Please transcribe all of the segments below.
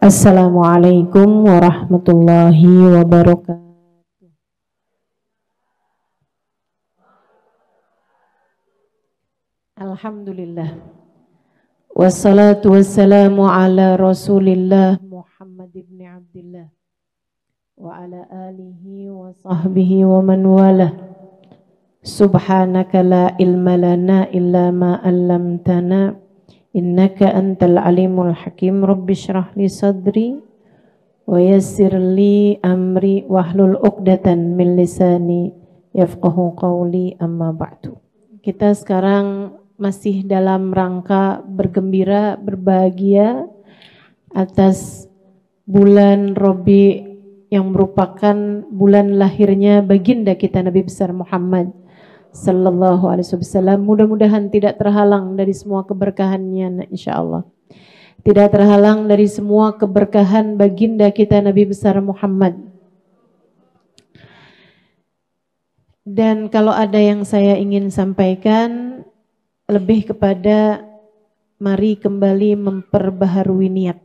Assalamualaikum warahmatullahi wabarakatuh. Alhamdulillah. Wassalatu wassalamu ala Rasulillah Muhammad ibn Abdullah wa ala alihi wa sahbihi wa man walah. Subhanaka la ilma lana illa ma 'allamtana. Innaka antal alimul hakim. Rabbi syrah li sadri wa yassir li amri wahlul 'uqdatan min lisani yafqahu qawli, amma ba'du. Kita sekarang masih dalam rangka bergembira, berbahagia atas bulan Rabi yang merupakan bulan lahirnya baginda kita Nabi besar Muhammad Sallallahu Alaihi Wasallam. Mudah-mudahan tidak terhalang dari semua keberkahannya, insyaAllah. Tidak terhalang dari semua keberkahan baginda kita Nabi besar Muhammad. Dan kalau ada yang saya ingin sampaikan, lebih kepada mari kembali memperbaharui niat.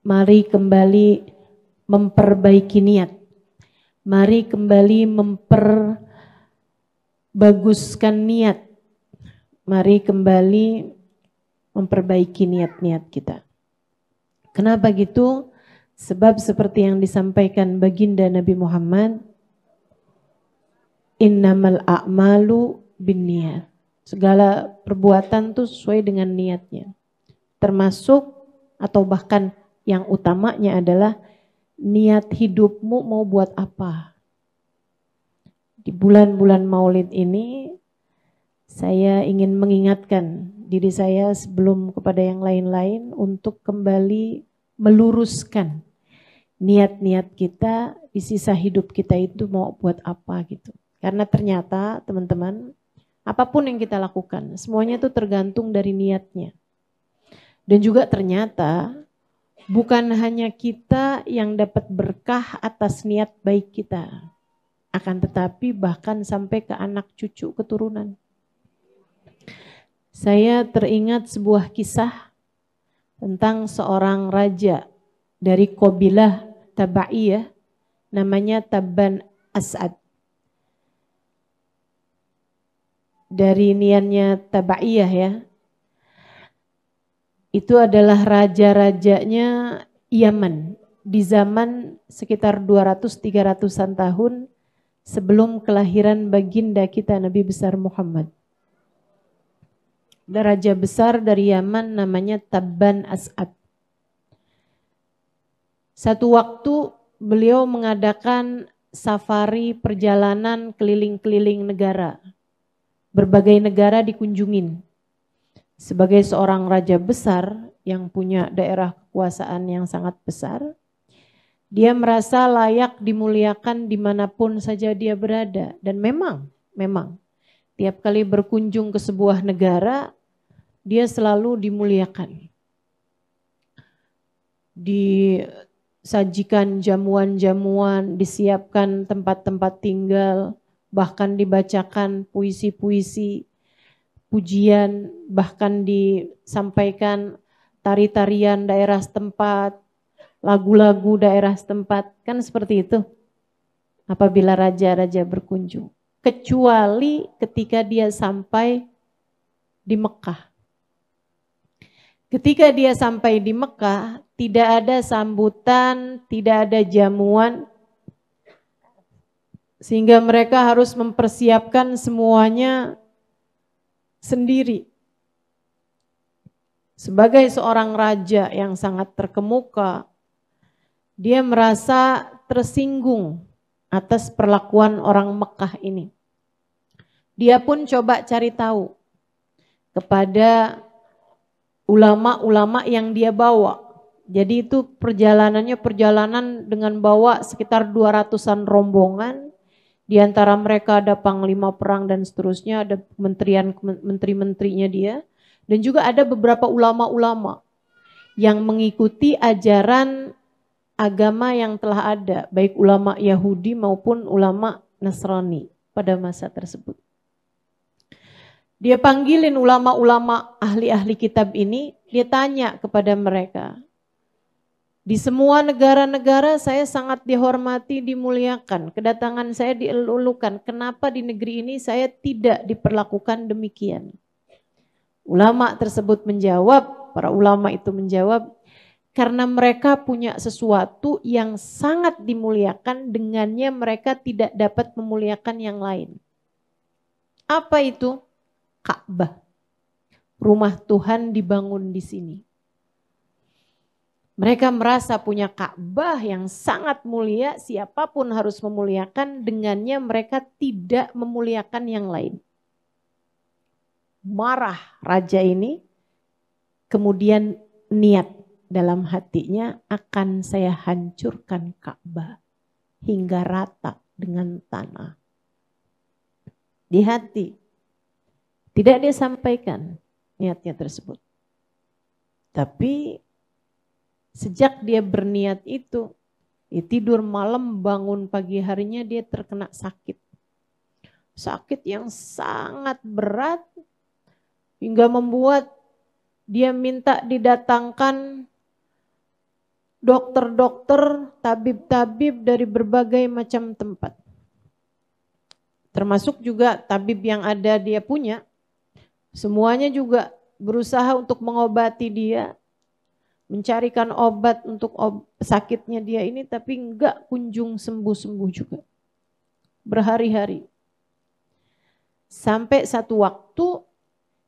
Mari kembali memperbaiki niat. Mari kembali baguskan niat. Mari kembali memperbaiki niat-niat kita. Kenapa gitu? Sebab seperti yang disampaikan baginda Nabi Muhammad, innamal a'malu binniyat. Segala perbuatan tuh sesuai dengan niatnya. Termasuk atau bahkan yang utamanya adalah niat hidupmu mau buat apa. Di bulan-bulan Maulid ini, saya ingin mengingatkan diri saya sebelum kepada yang lain-lain untuk kembali meluruskan niat-niat kita di sisa hidup kita itu mau buat apa gitu. Karena ternyata teman-teman, apapun yang kita lakukan, semuanya itu tergantung dari niatnya. Dan juga ternyata bukan hanya kita yang dapat berkah atas niat baik kita. Akan tetapi bahkan sampai ke anak cucu keturunan. Saya teringat sebuah kisah tentang seorang raja dari kabilah Tabaiyah, namanya Tabban As'ad. Dari niannya Tabaiyah ya, itu adalah raja-rajanya Yaman di zaman sekitar 200-300an tahun sebelum kelahiran baginda kita Nabi besar Muhammad. Ada raja besar dari Yaman namanya Tabban As'ad. Satu waktu beliau mengadakan safari perjalanan keliling-keliling negara. Berbagai negara dikunjungin. Sebagai seorang raja besar yang punya daerah kekuasaan yang sangat besar, dia merasa layak dimuliakan dimanapun saja dia berada. Dan memang tiap kali berkunjung ke sebuah negara, dia selalu dimuliakan. Disajikan jamuan-jamuan, disiapkan tempat-tempat tinggal, bahkan dibacakan puisi-puisi, pujian, bahkan disampaikan tari-tarian daerah setempat, lagu-lagu daerah setempat, kan seperti itu apabila raja-raja berkunjung. Kecuali ketika dia sampai di Mekah. Ketika dia sampai di Mekah, tidak ada sambutan, tidak ada jamuan, sehingga mereka harus mempersiapkan semuanya sendiri. Sebagai seorang raja yang sangat terkemuka, dia merasa tersinggung atas perlakuan orang Mekah ini. Dia pun coba cari tahu kepada ulama-ulama yang dia bawa. Jadi itu perjalanan dengan bawa sekitar 200-an rombongan. Di antara mereka ada panglima perang dan seterusnya, ada menteri-menterinya dia. Dan juga ada beberapa ulama-ulama yang mengikuti ajaran agama yang telah ada, baik ulama Yahudi maupun ulama Nasrani pada masa tersebut. Dia panggilin ulama-ulama ahli-ahli kitab ini, dia tanya kepada mereka, Di semua negara-negara saya sangat dihormati, dimuliakan. Kedatangan saya dielulukan. Kenapa di negeri ini saya tidak diperlakukan demikian? Ulama tersebut menjawab, para ulama itu menjawab, karena mereka punya sesuatu yang sangat dimuliakan, dengannya mereka tidak dapat memuliakan yang lain. Apa itu? Ka'bah. Rumah Tuhan dibangun di sini. Mereka merasa punya Ka'bah yang sangat mulia, siapapun harus memuliakan, dengannya mereka tidak memuliakan yang lain. Marah raja ini, kemudian niat dalam hatinya, akan saya hancurkan Ka'bah hingga rata dengan tanah. Di hati, tidak dia sampaikan niatnya tersebut. Tapi sejak dia berniat itu, dia tidur malam, bangun pagi harinya dia terkena sakit. Sakit yang sangat berat hingga membuat dia minta didatangkan dokter-dokter, tabib-tabib dari berbagai macam tempat. Termasuk juga tabib yang ada dia punya. Semuanya juga berusaha untuk mengobati dia, mencarikan obat untuk sakitnya dia ini, tapi enggak kunjung sembuh-sembuh juga. Berhari-hari. Sampai satu waktu,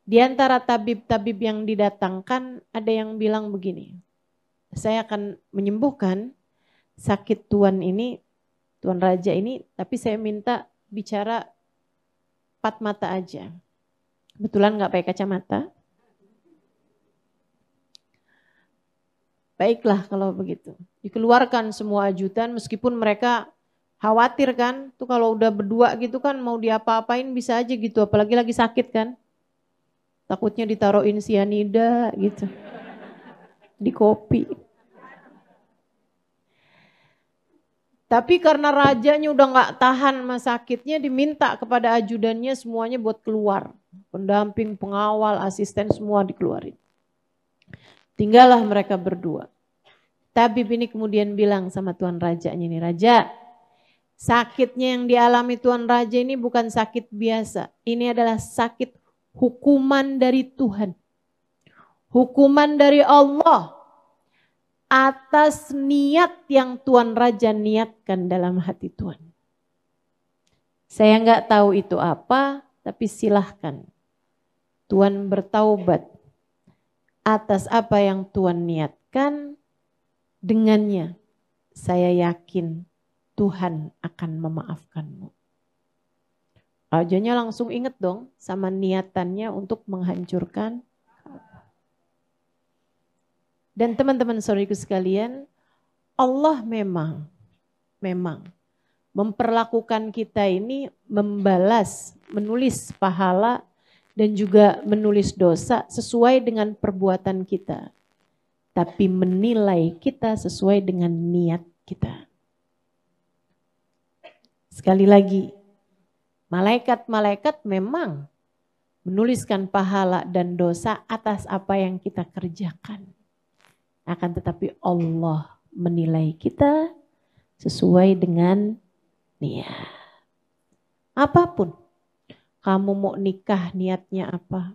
di antara tabib-tabib yang didatangkan, ada yang bilang begini, saya akan menyembuhkan sakit Tuan ini, Tuan Raja ini, tapi saya minta bicara 4 mata aja. Kebetulan enggak pakai kacamata. Baiklah kalau begitu. Dikeluarkan semua ajudan meskipun mereka khawatir kan. Tuh kalau udah berdua gitu kan mau diapa-apain bisa aja gitu. Apalagi lagi sakit kan. Takutnya ditaruhin sianida gitu. Di kopi. Tapi karena rajanya udah gak tahan sama sakitnya, diminta kepada ajudannya semuanya buat keluar. Pendamping, pengawal, asisten semua dikeluarin. Tinggallah mereka berdua. Tabib ini kemudian bilang sama Tuan Rajanya ini, Raja, sakitnya yang dialami Tuan Raja ini bukan sakit biasa. Ini adalah sakit hukuman dari Tuhan. Hukuman dari Allah atas niat yang Tuan Raja niatkan dalam hati Tuan. Saya nggak tahu itu apa, tapi silahkan Tuan bertaubat atas apa yang Tuhan niatkan, dengannya saya yakin Tuhan akan memaafkanmu. Rajanya langsung ingat dong sama niatannya untuk menghancurkan. Dan teman-teman saudariku sekalian, Allah memang memperlakukan kita ini membalas, menulis pahala dan juga menulis dosa sesuai dengan perbuatan kita. Tapi menilai kita sesuai dengan niat kita. Sekali lagi, malaikat-malaikat memang menuliskan pahala dan dosa atas apa yang kita kerjakan. Akan tetapi Allah menilai kita sesuai dengan niat. Apapun. Kamu mau nikah niatnya apa?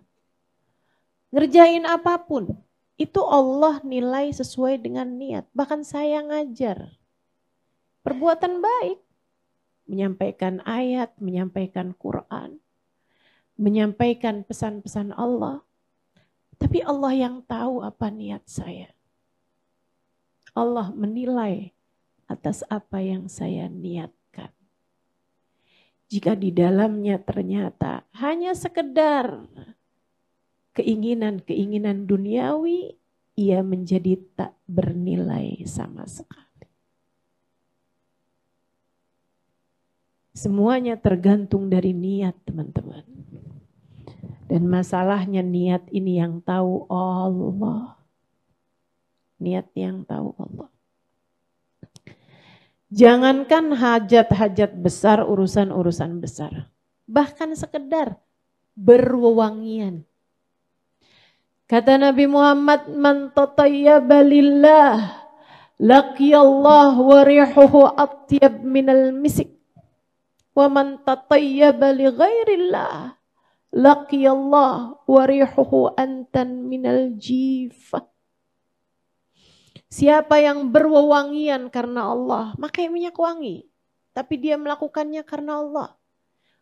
Ngerjain apapun. Itu Allah nilai sesuai dengan niat. Bahkan saya ngajar. Perbuatan baik. Menyampaikan ayat, menyampaikan Quran. Menyampaikan pesan-pesan Allah. Tapi Allah yang tahu apa niat saya. Allah menilai atas apa yang saya niat. Jika di dalamnya ternyata hanya sekedar keinginan-keinginan duniawi, ia menjadi tak bernilai sama sekali. Semuanya tergantung dari niat, teman-teman. Dan masalahnya niat ini yang tahu Allah. Niat yang tahu Allah. Jangankan hajat-hajat besar, urusan-urusan besar. Bahkan sekedar berwewangian. Kata Nabi Muhammad, man tatayyaba lillah Laqiyallah wa rihuhu atyab minal misik. Wa man tatayyaba li ghairillah. Laqiyallah wa rihuhu antan minal jifah. Siapa yang berwewangian karena Allah, pakai minyak wangi. Tapi dia melakukannya karena Allah.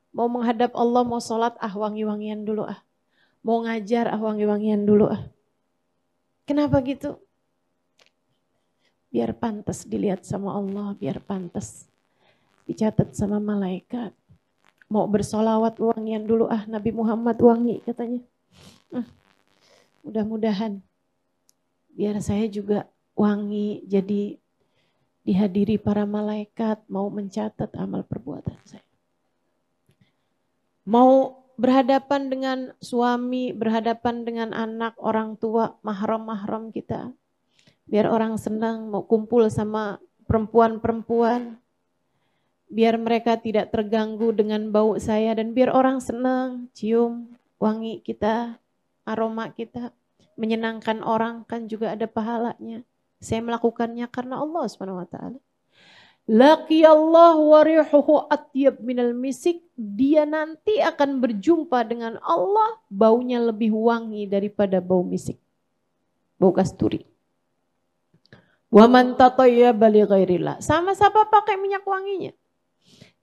Mau menghadap Allah, mau sholat, wangi-wangian dulu . Mau ngajar, wangi-wangian dulu . Kenapa gitu? Biar pantas dilihat sama Allah, biar pantas dicatat sama malaikat. Mau bersolawat, wangian dulu . Nabi Muhammad wangi katanya. Mudah-mudahan biar saya juga wangi, jadi dihadiri para malaikat, mau mencatat amal perbuatan saya. Mau berhadapan dengan suami, berhadapan dengan anak, orang tua, mahram-mahram kita. Biar orang senang, mau kumpul sama perempuan-perempuan. Biar mereka tidak terganggu dengan bau saya, dan biar orang senang, cium wangi kita, aroma kita, menyenangkan orang, kan juga ada pahalanya. Saya melakukannya karena Allah SWT. Laqiyallah wa rihuhu atyab minal misik. Dia nanti akan berjumpa dengan Allah, baunya lebih wangi daripada bau misik, bau kasturi. Wa man tatayyaba li ghairillah. Sama-sama pakai minyak wanginya.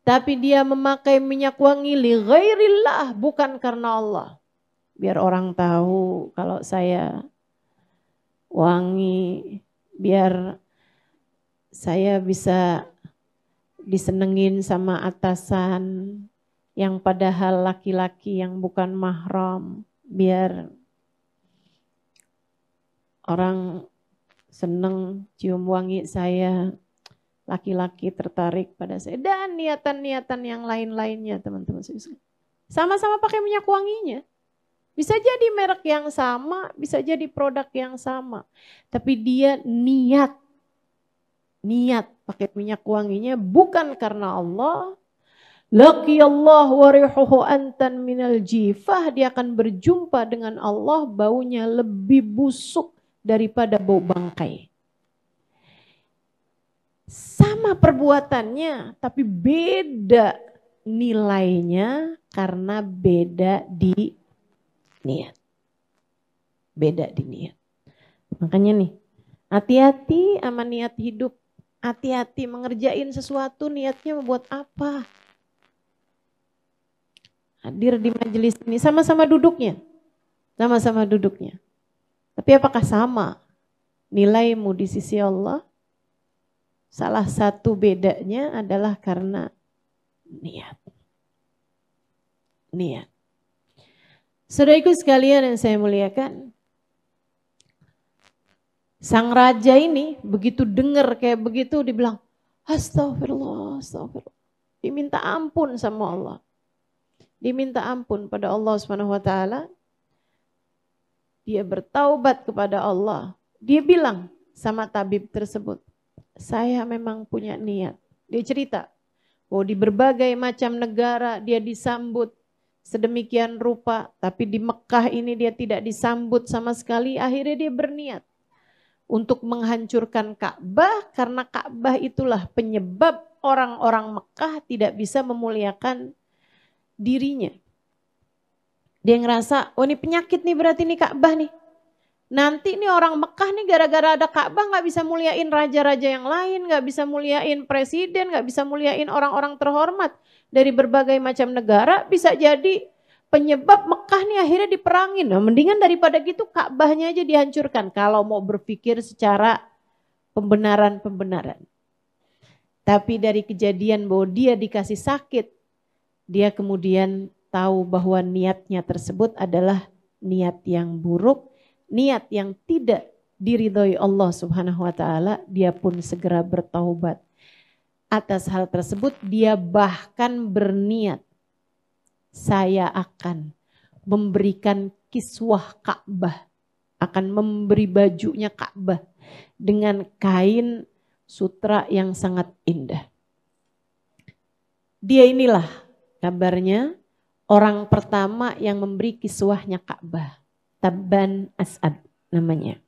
Tapi dia memakai minyak wangi li ghairillah, bukan karena Allah. Biar orang tahu kalau saya wangi, biar saya bisa disenengin sama atasan yang padahal laki-laki yang bukan mahram, biar orang seneng cium wangi saya, laki-laki tertarik pada saya, dan niatan-niatan yang lain-lainnya teman-teman. Sama-sama pakai minyak wanginya. Bisa jadi merek yang sama, bisa jadi produk yang sama. Tapi dia niat pakai minyak wanginya bukan karena Allah. Laqiyallah wa rihuhu antan minal jifah. Dia akan berjumpa dengan Allah, baunya lebih busuk daripada bau bangkai. Sama perbuatannya, tapi beda nilainya karena beda di niat. Beda di niat. Makanya nih, hati-hati sama niat hidup. Hati-hati mengerjain sesuatu, niatnya membuat apa. Hadir di majelis ini, sama-sama duduknya. Sama-sama duduknya. Tapi apakah sama nilaimu di sisi Allah? Salah satu bedanya adalah karena niat. Niat. Saudaraku sekalian yang saya muliakan, sang raja ini begitu dengar kayak begitu, dibilang astagfirullah, astagfirullah. Diminta ampun sama Allah. Diminta ampun pada Allah SWT. Dia bertaubat kepada Allah. Dia bilang sama tabib tersebut, saya memang punya niat. Dia cerita bahwa di berbagai macam negara dia disambut sedemikian rupa, tapi di Mekah ini dia tidak disambut sama sekali. Akhirnya dia berniat untuk menghancurkan Ka'bah, karena Ka'bah itulah penyebab orang-orang Mekah tidak bisa memuliakan dirinya. Dia ngerasa, oh ini penyakit nih berarti nih Ka'bah nih. Nanti nih orang Mekah nih gara-gara ada Ka'bah gak bisa muliain raja-raja yang lain, gak bisa muliain presiden, gak bisa muliain orang-orang terhormat dari berbagai macam negara. Bisa jadi penyebab Mekah nih akhirnya diperangin. Nah, mendingan daripada gitu Ka'bahnya aja dihancurkan kalau mau berpikir secara pembenaran-pembenaran. Tapi dari kejadian bahwa dia dikasih sakit, dia kemudian tahu bahwa niatnya tersebut adalah niat yang buruk, niat yang tidak diridhoi Allah Subhanahu wa taala. Dia pun segera bertaubat. Atas hal tersebut dia bahkan berniat, saya akan memberikan kiswah Ka'bah, akan memberi bajunya Ka'bah dengan kain sutra yang sangat indah. Dia inilah kabarnya orang pertama yang memberi kiswahnya Ka'bah. Tabban As'ad namanya.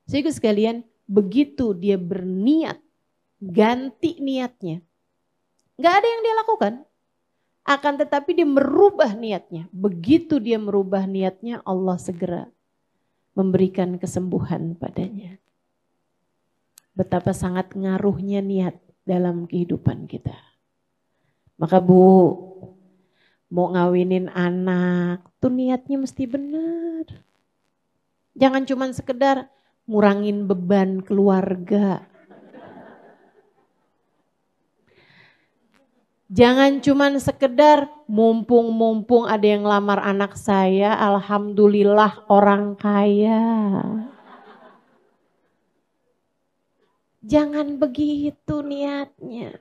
Saudara sekalian, begitu dia berniat, ganti niatnya. Gak ada yang dia lakukan. Akan tetapi dia merubah niatnya. Begitu dia merubah niatnya, Allah segera memberikan kesembuhan padanya. Betapa sangat ngaruhnya niat dalam kehidupan kita. Maka Bu, mau ngawinin anak, tuh niatnya mesti benar. Jangan cuma sekedar ngurangin beban keluarga. Jangan cuma sekedar mumpung ada yang lamar anak saya, alhamdulillah orang kaya. Jangan begitu niatnya.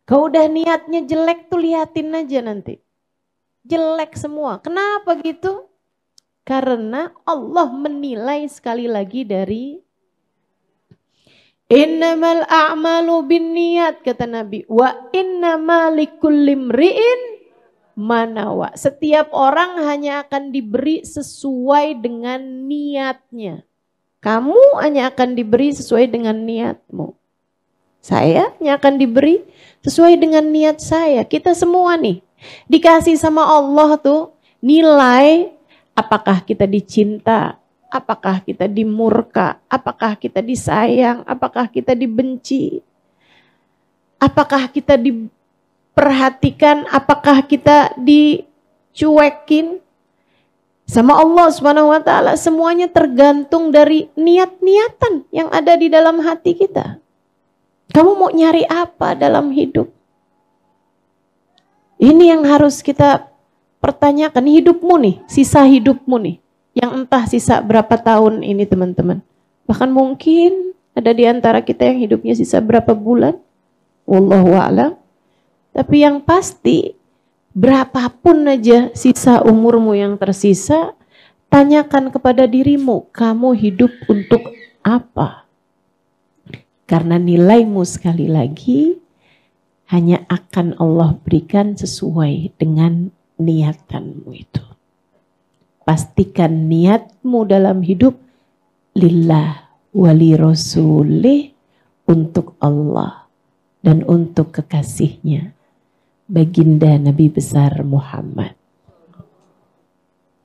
Kalau udah niatnya jelek tuh liatin aja nanti. Jelek semua. Kenapa gitu? Karena Allah menilai sekali lagi dari innamal a'malu binniyat kata Nabi, wa innamal likulli imri'in ma nawa. Setiap orang hanya akan diberi sesuai dengan niatnya. Kamu hanya akan diberi sesuai dengan niatmu. Saya hanya akan diberi sesuai dengan niat saya. Kita semua nih dikasih sama Allah tuh nilai apakah kita dicinta, apakah kita dimurka, apakah kita disayang, apakah kita dibenci, apakah kita diperhatikan, apakah kita dicuekin sama Allah Subhanahu wa taala. Semuanya tergantung dari niat-niatan yang ada di dalam hati kita. Kamu mau nyari apa dalam hidup? Ini yang harus kita pertanyakan. Hidupmu nih, sisa hidupmu nih. Yang entah sisa berapa tahun ini teman-teman. Bahkan mungkin ada di antara kita yang hidupnya sisa berapa bulan. Wallahu a'lam. Tapi yang pasti berapapun aja sisa umurmu yang tersisa, tanyakan kepada dirimu, kamu hidup untuk apa? Karena nilaimu sekali lagi hanya akan Allah berikan sesuai dengan niatanmu itu. Pastikan niatmu dalam hidup lillah wali rasulih, untuk Allah dan untuk kekasihnya baginda Nabi besar Muhammad.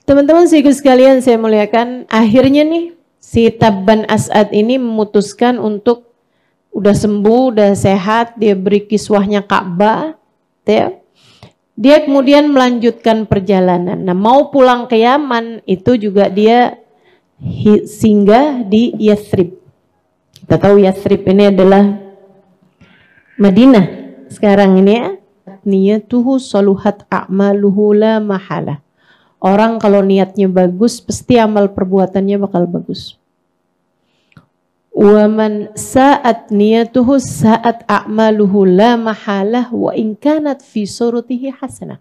Teman-teman sekalian saya muliakan, akhirnya nih si Tabban As'ad ini memutuskan untuk udah sembuh, udah sehat, dia beri kiswahnya Ka'bah, ya. Dia kemudian melanjutkan perjalanan. Nah, mau pulang ke Yaman itu juga dia singgah di Yathrib. Kita tahu Yathrib ini adalah Madinah sekarang ini ya. Niyatuhu saluhat a'maluhu la mahala. Orang kalau niatnya bagus, pasti amal perbuatannya bakal bagus. Wa man sa'at niyatuhu sa'at a'maluhu la mahalah wa in kanat fi surutihi hasanah.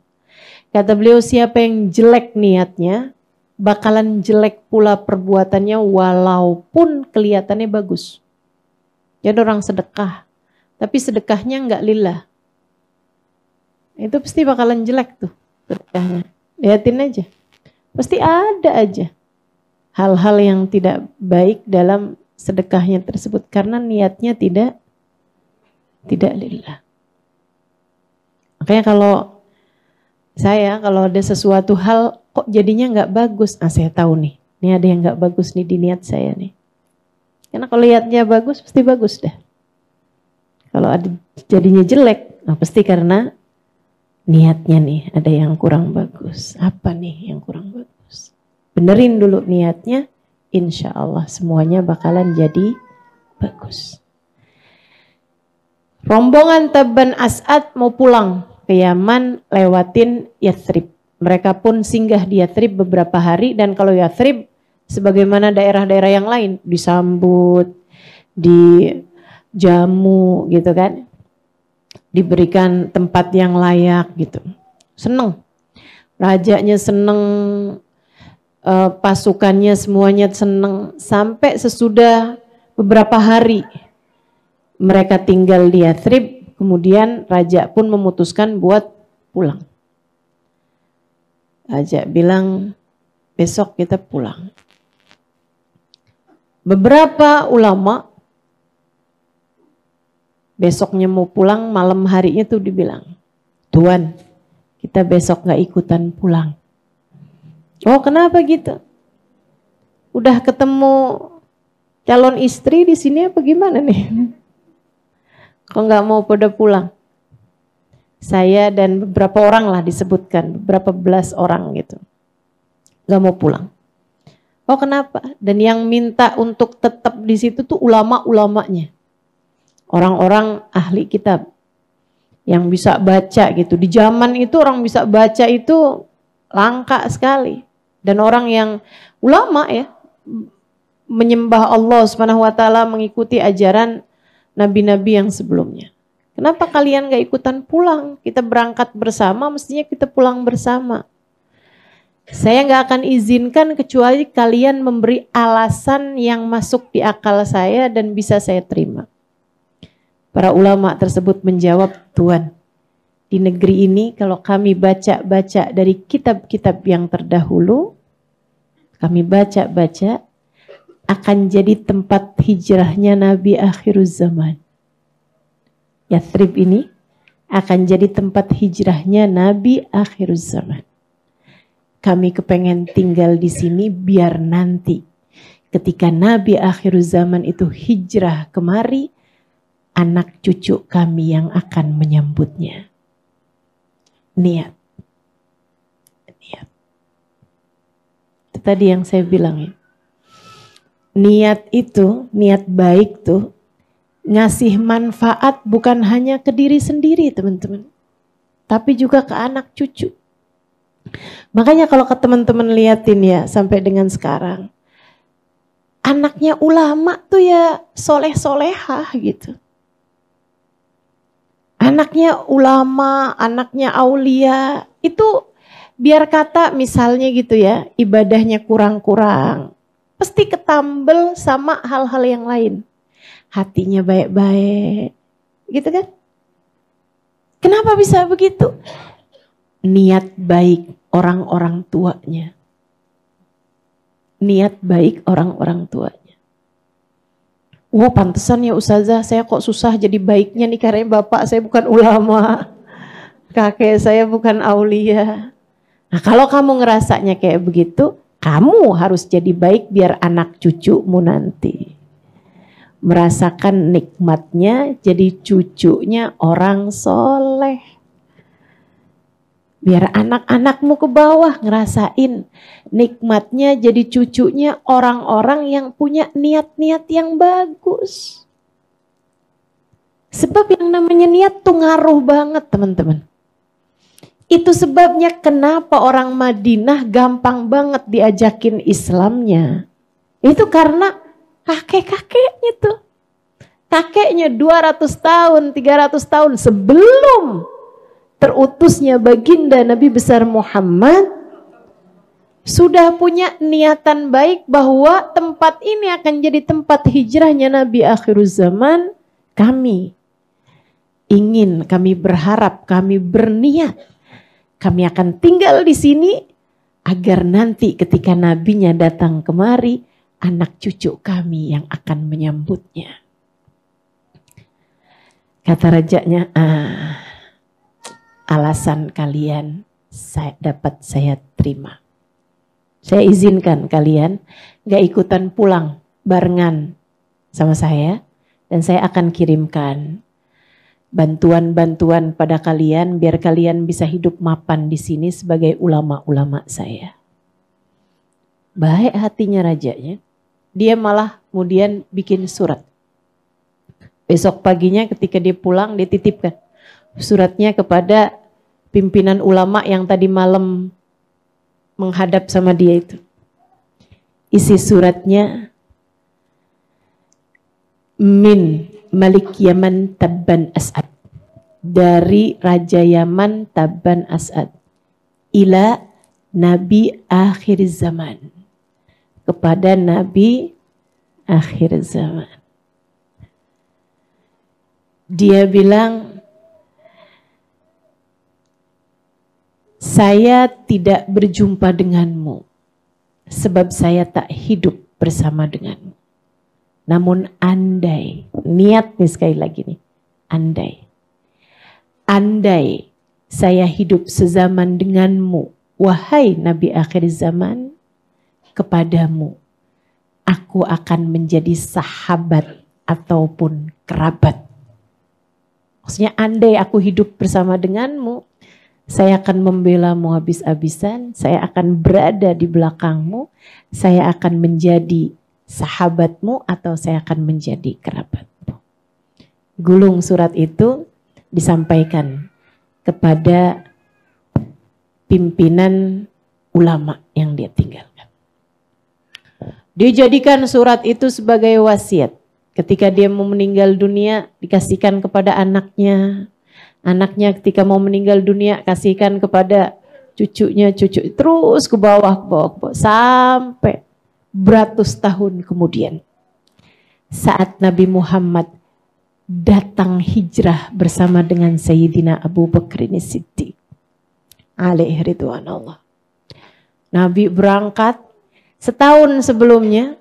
Kata beliau, siapa yang jelek niatnya, bakalan jelek pula perbuatannya walaupun kelihatannya bagus. Jadi orang sedekah, tapi sedekahnya enggak lillah. Itu pasti bakalan jelek tuh sedekahnya. Lihatin aja. Pasti ada aja hal-hal yang tidak baik dalam sedekahnya tersebut karena niatnya tidak lillah. Makanya kalau ada sesuatu hal kok jadinya nggak bagus, saya tahu nih, ini ada yang nggak bagus nih di niat saya nih. Karena kalau lihatnya bagus pasti bagus dah. Kalau ada jadinya jelek, pasti karena niatnya nih ada yang kurang bagus. Apa nih yang kurang bagus? Benerin dulu niatnya. Insya Allah semuanya bakalan jadi bagus. Rombongan Tabban As'ad mau pulang ke Yaman lewatin Yathrib. Mereka pun singgah di Yathrib beberapa hari, dan kalau Yathrib sebagaimana daerah-daerah yang lain disambut, dijamu gitu kan. Diberikan tempat yang layak gitu. Seneng. Rajanya seneng. Pasukannya semuanya senang. Sampai sesudah beberapa hari mereka tinggal di Yathrib, kemudian raja pun memutuskan buat pulang. Raja bilang besok kita pulang. Beberapa ulama besoknya mau pulang, malam harinya tuh dibilang, Tuan, kita besok gak ikutan pulang. Oh, kenapa gitu? Udah ketemu calon istri di sini apa gimana nih? Kok gak mau pada pulang? Saya dan beberapa orang lah disebutkan, beberapa belas orang gitu. Gak mau pulang. Oh, kenapa? Dan yang minta untuk tetap di situ tuh ulama-ulamanya. Orang-orang ahli kitab yang bisa baca gitu. Di zaman itu orang bisa baca itu langka sekali. Dan orang yang ulama ya, menyembah Allah Subhanahu wa taala, mengikuti ajaran nabi-nabi yang sebelumnya. Kenapa kalian gak ikutan pulang? Kita berangkat bersama, mestinya kita pulang bersama. Saya gak akan izinkan kecuali kalian memberi alasan yang masuk di akal saya dan bisa saya terima. Para ulama tersebut menjawab, Tuan, di negeri ini kalau kami baca-baca dari kitab-kitab yang terdahulu, kami baca-baca, akan jadi tempat hijrahnya Nabi akhir zaman. Yathrib ini akan jadi tempat hijrahnya Nabi akhir zaman. Kami kepengen tinggal di sini biar nanti ketika Nabi akhir zaman itu hijrah kemari, anak cucu kami yang akan menyambutnya. Niat. Niat. Itu tadi yang saya bilang ya. Niat itu, niat baik tuh, ngasih manfaat bukan hanya ke diri sendiri teman-teman. Tapi juga ke anak cucu. Makanya kalau ke teman-teman liatin ya sampai dengan sekarang. Anaknya ulama tuh ya soleh-solehah gitu. Anaknya ulama, anaknya aulia. Itu biar kata misalnya gitu ya, ibadahnya kurang-kurang. Pasti ketambel sama hal-hal yang lain. Hatinya baik-baik, gitu kan? Kenapa bisa begitu? Niat baik orang-orang tuanya. Niat baik orang-orang tuanya. Wah, pantesan ya Ustazah, saya kok susah jadi baiknya nih karena bapak saya bukan ulama. Kakek saya bukan aulia. Nah, kalau kamu ngerasanya kayak begitu, kamu harus jadi baik biar anak cucumu nanti merasakan nikmatnya jadi cucunya orang soleh. Biar anak-anakmu ke bawah ngerasain nikmatnya jadi cucunya orang-orang yang punya niat-niat yang bagus. Sebab yang namanya niat tuh ngaruh banget teman-teman. Itu sebabnya kenapa orang Madinah gampang banget diajakin Islamnya. Itu karena kakek-kakeknya tuh. Kakeknya 200 tahun, 300 tahun sebelum terutusnya baginda Nabi besar Muhammad sudah punya niatan baik bahwa tempat ini akan jadi tempat hijrahnya Nabi akhir zaman. Kami ingin, kami berharap, kami berniat, kami akan tinggal di sini agar nanti ketika nabinya datang kemari, anak cucu kami yang akan menyambutnya. Kata rajanya, alasan kalian dapat saya terima. Saya izinkan kalian gak ikutan pulang barengan sama saya. Dan saya akan kirimkan bantuan-bantuan pada kalian biar kalian bisa hidup mapan di sini sebagai ulama-ulama saya. Baik hatinya rajanya. Dia malah kemudian bikin surat. Besok paginya ketika dia pulang dia titipkan suratnya kepada pimpinan ulama yang tadi malam menghadap sama dia itu. Isi suratnya, min Malik Yaman Tabban As'ad, dari Raja Yaman Tabban As'ad, ila Nabi akhir zaman, kepada Nabi akhir zaman. Dia bilang, saya tidak berjumpa denganmu sebab saya tak hidup bersama denganmu. Namun andai, niat nih sekali lagi nih, andai saya hidup sezaman denganmu, wahai Nabi akhir zaman, kepadamu aku akan menjadi sahabat ataupun kerabat. Maksudnya andai aku hidup bersama denganmu, saya akan membelamu habis-habisan, saya akan berada di belakangmu, saya akan menjadi sahabatmu atau saya akan menjadi kerabatmu. Gulung surat itu disampaikan kepada pimpinan ulama yang dia tinggalkan. Dia jadikan surat itu sebagai wasiat. Ketika dia mau meninggal dunia, dikasihkan kepada anaknya. Anaknya ketika mau meninggal dunia, kasihkan kepada cucunya, terus ke bawah, sampai beratus tahun kemudian. Saat Nabi Muhammad datang hijrah bersama dengan Sayyidina Abu Bakr Siddiq alaihi ridwanullah. Nabi berangkat setahun sebelumnya,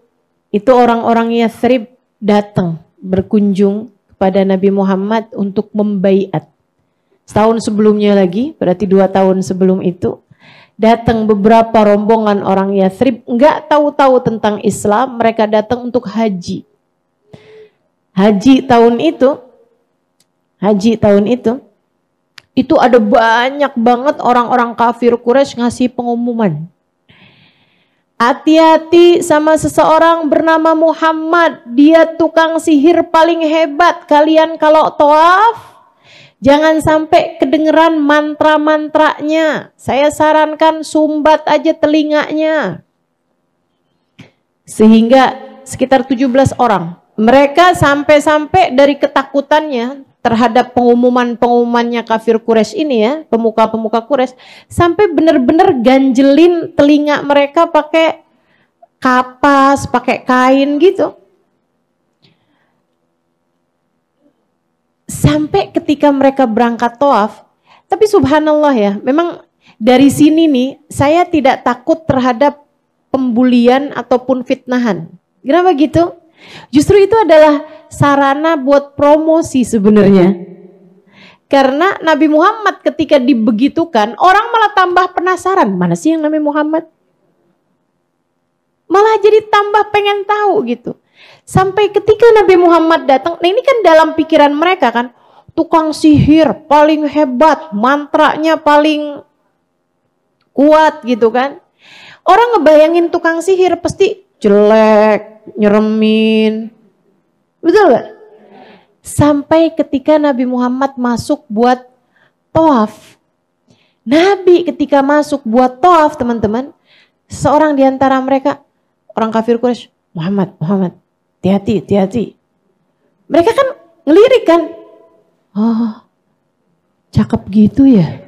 itu orang-orang Yathrib datang berkunjung kepada Nabi Muhammad untuk membaiat. Setahun sebelumnya lagi, berarti 2 tahun sebelum itu, datang beberapa rombongan orang Yathrib, nggak tahu-tahu tentang Islam, mereka datang untuk haji. Haji tahun itu ada banyak banget orang-orang kafir Quraisy ngasih pengumuman. Hati-hati sama seseorang bernama Muhammad, dia tukang sihir paling hebat. Kalian kalau tawaf, jangan sampai kedengeran mantra-mantranya. Saya sarankan sumbat aja telinganya. Sehingga sekitar 17 orang. Mereka sampai-sampai dari ketakutannya terhadap pengumuman-pengumumannya kafir Quraisy ini ya, pemuka-pemuka Quraisy, sampai benar-benar ganjelin telinga mereka pakai kapas, pakai kain gitu. Sampai ketika mereka berangkat tawaf, tapi subhanallah ya, memang dari sini nih saya tidak takut terhadap pembulian ataupun fitnahan. Kenapa gitu? Justru itu adalah sarana buat promosi sebenarnya. Karena Nabi Muhammad ketika dibegitukan, orang malah tambah penasaran, mana sih yang namanya Muhammad? Malah jadi tambah pengen tahu gitu. Sampai ketika Nabi Muhammad datang, nah ini kan dalam pikiran mereka kan, tukang sihir paling hebat, mantranya paling kuat gitu kan. Orang ngebayangin tukang sihir pasti jelek, nyeremin. Betul gak? Sampai ketika Nabi Muhammad masuk buat tawaf. Nabi ketika masuk buat tawaf teman-teman, seorang di antara mereka, orang kafir Quraisy, Muhammad, hati-hati. Mereka kan ngelirik kan. Oh, cakep gitu ya.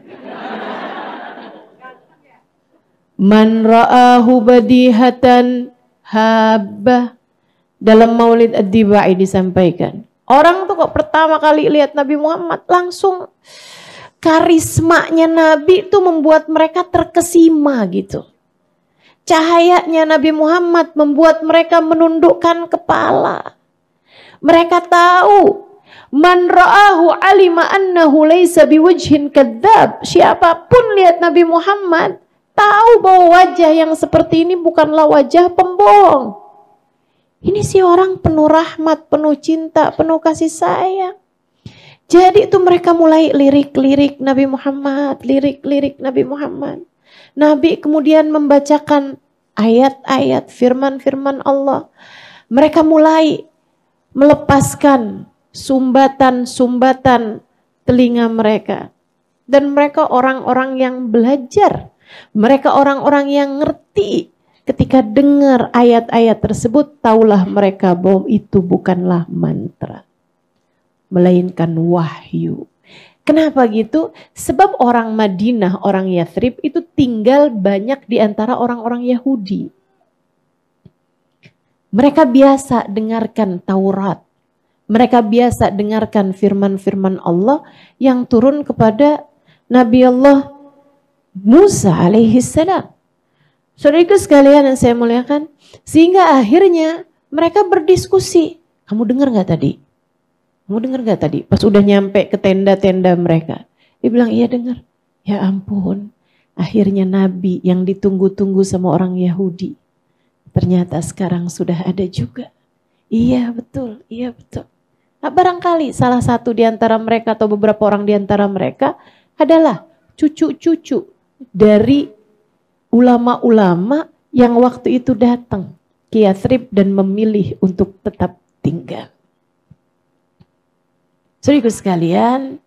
Man ra'ahu badihatan habah. Dalam Maulid Ad-Dibai disampaikan. Orang tuh kok pertama kali lihat Nabi Muhammad langsung karismanya Nabi itu membuat mereka terkesima gitu. Cahayanya Nabi Muhammad membuat mereka menundukkan kepala. Mereka tahu man ra'ahu alima annahu laisa biwajhin kadzab. Siapapun lihat Nabi Muhammad tahu bahwa wajah yang seperti ini bukanlah wajah pembohong. Ini si orang penuh rahmat, penuh cinta, penuh kasih sayang. Jadi itu mereka mulai lirik-lirik Nabi Muhammad, lirik-lirik Nabi Muhammad. Nabi kemudian membacakan ayat-ayat firman-firman Allah. Mereka mulai melepaskan sumbatan-sumbatan telinga mereka. Dan mereka orang-orang yang belajar. Mereka orang-orang yang ngerti. Ketika dengar ayat-ayat tersebut, taulah mereka bahwa itu bukanlah mantra, melainkan wahyu. Kenapa gitu? Sebab orang Madinah, orang Yathrib itu tinggal banyak di antara orang-orang Yahudi. Mereka biasa dengarkan Taurat. Mereka biasa dengarkan firman-firman Allah yang turun kepada Nabi Allah Musa alaihi salam. Saudara sekalian yang saya muliakan, sehingga akhirnya Mereka berdiskusi. Kamu dengar gak tadi? Kamu dengar gak tadi? Pas udah nyampe ke tenda-tenda mereka. Dia bilang, iya dengar. Ya ampun. Akhirnya Nabi yang ditunggu-tunggu sama orang Yahudi. Ternyata sekarang sudah ada juga. Iya betul, iya betul. Nah, barangkali salah satu di antara mereka atau beberapa orang di antara mereka adalah cucu-cucu dari ulama-ulama yang waktu itu datang ke Yathrib dan memilih untuk tetap tinggal. Saudaraku sekalian,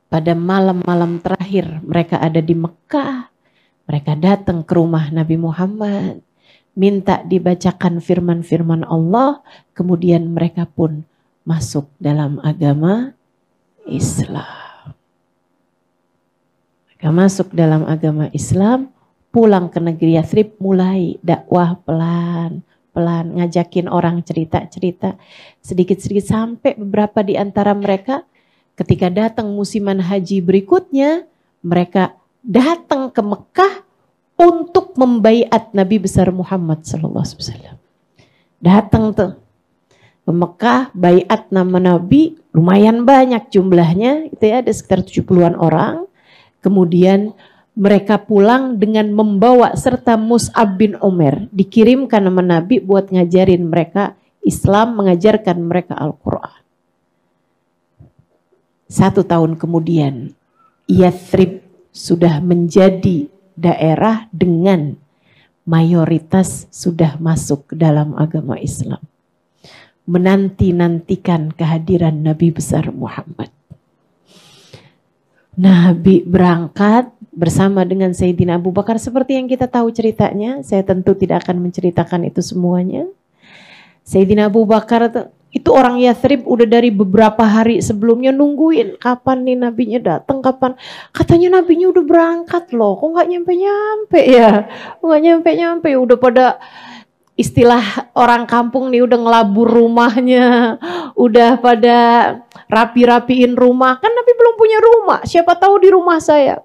pada malam-malam terakhir mereka ada di Mekah, mereka datang ke rumah Nabi Muhammad, minta dibacakan firman-firman Allah, kemudian mereka pun masuk dalam agama Islam. Mereka masuk dalam agama Islam, pulang ke negeri Yathrib, mulai dakwah pelan-pelan, ngajakin orang cerita-cerita sedikit-sedikit sampai beberapa di antara mereka ketika datang musiman haji berikutnya, mereka datang ke Mekah untuk membaiat Nabi besar Muhammad SAW. Datang tuh ke Mekah, baiat nama Nabi, lumayan banyak jumlahnya, itu ya, ada sekitar 70-an orang. Kemudian mereka pulang dengan membawa serta Mus'ab bin Umair, dikirimkan nama Nabi buat ngajarin mereka Islam, mengajarkan mereka Al-Quran. 1 tahun kemudian, Yathrib sudah menjadi daerah dengan mayoritas sudah masuk ke dalam agama Islam. Menanti-nantikan kehadiran Nabi besar Muhammad. Nabi berangkat bersama dengan Sayyidina Abu Bakar seperti yang kita tahu ceritanya. Saya tentu tidak akan menceritakan itu semuanya. Sayyidina Abu Bakar itu orang Yathrib udah dari beberapa hari sebelumnya nungguin kapan nih nabinya datang, kapan. Katanya nabinya udah berangkat loh, kok nggak nyampe-nyampe ya? Nggak nyampe-nyampe, udah pada istilah orang kampung nih udah ngelabur rumahnya, udah pada rapi-rapiin rumah. Kan Nabi belum punya rumah, siapa tahu di rumah saya,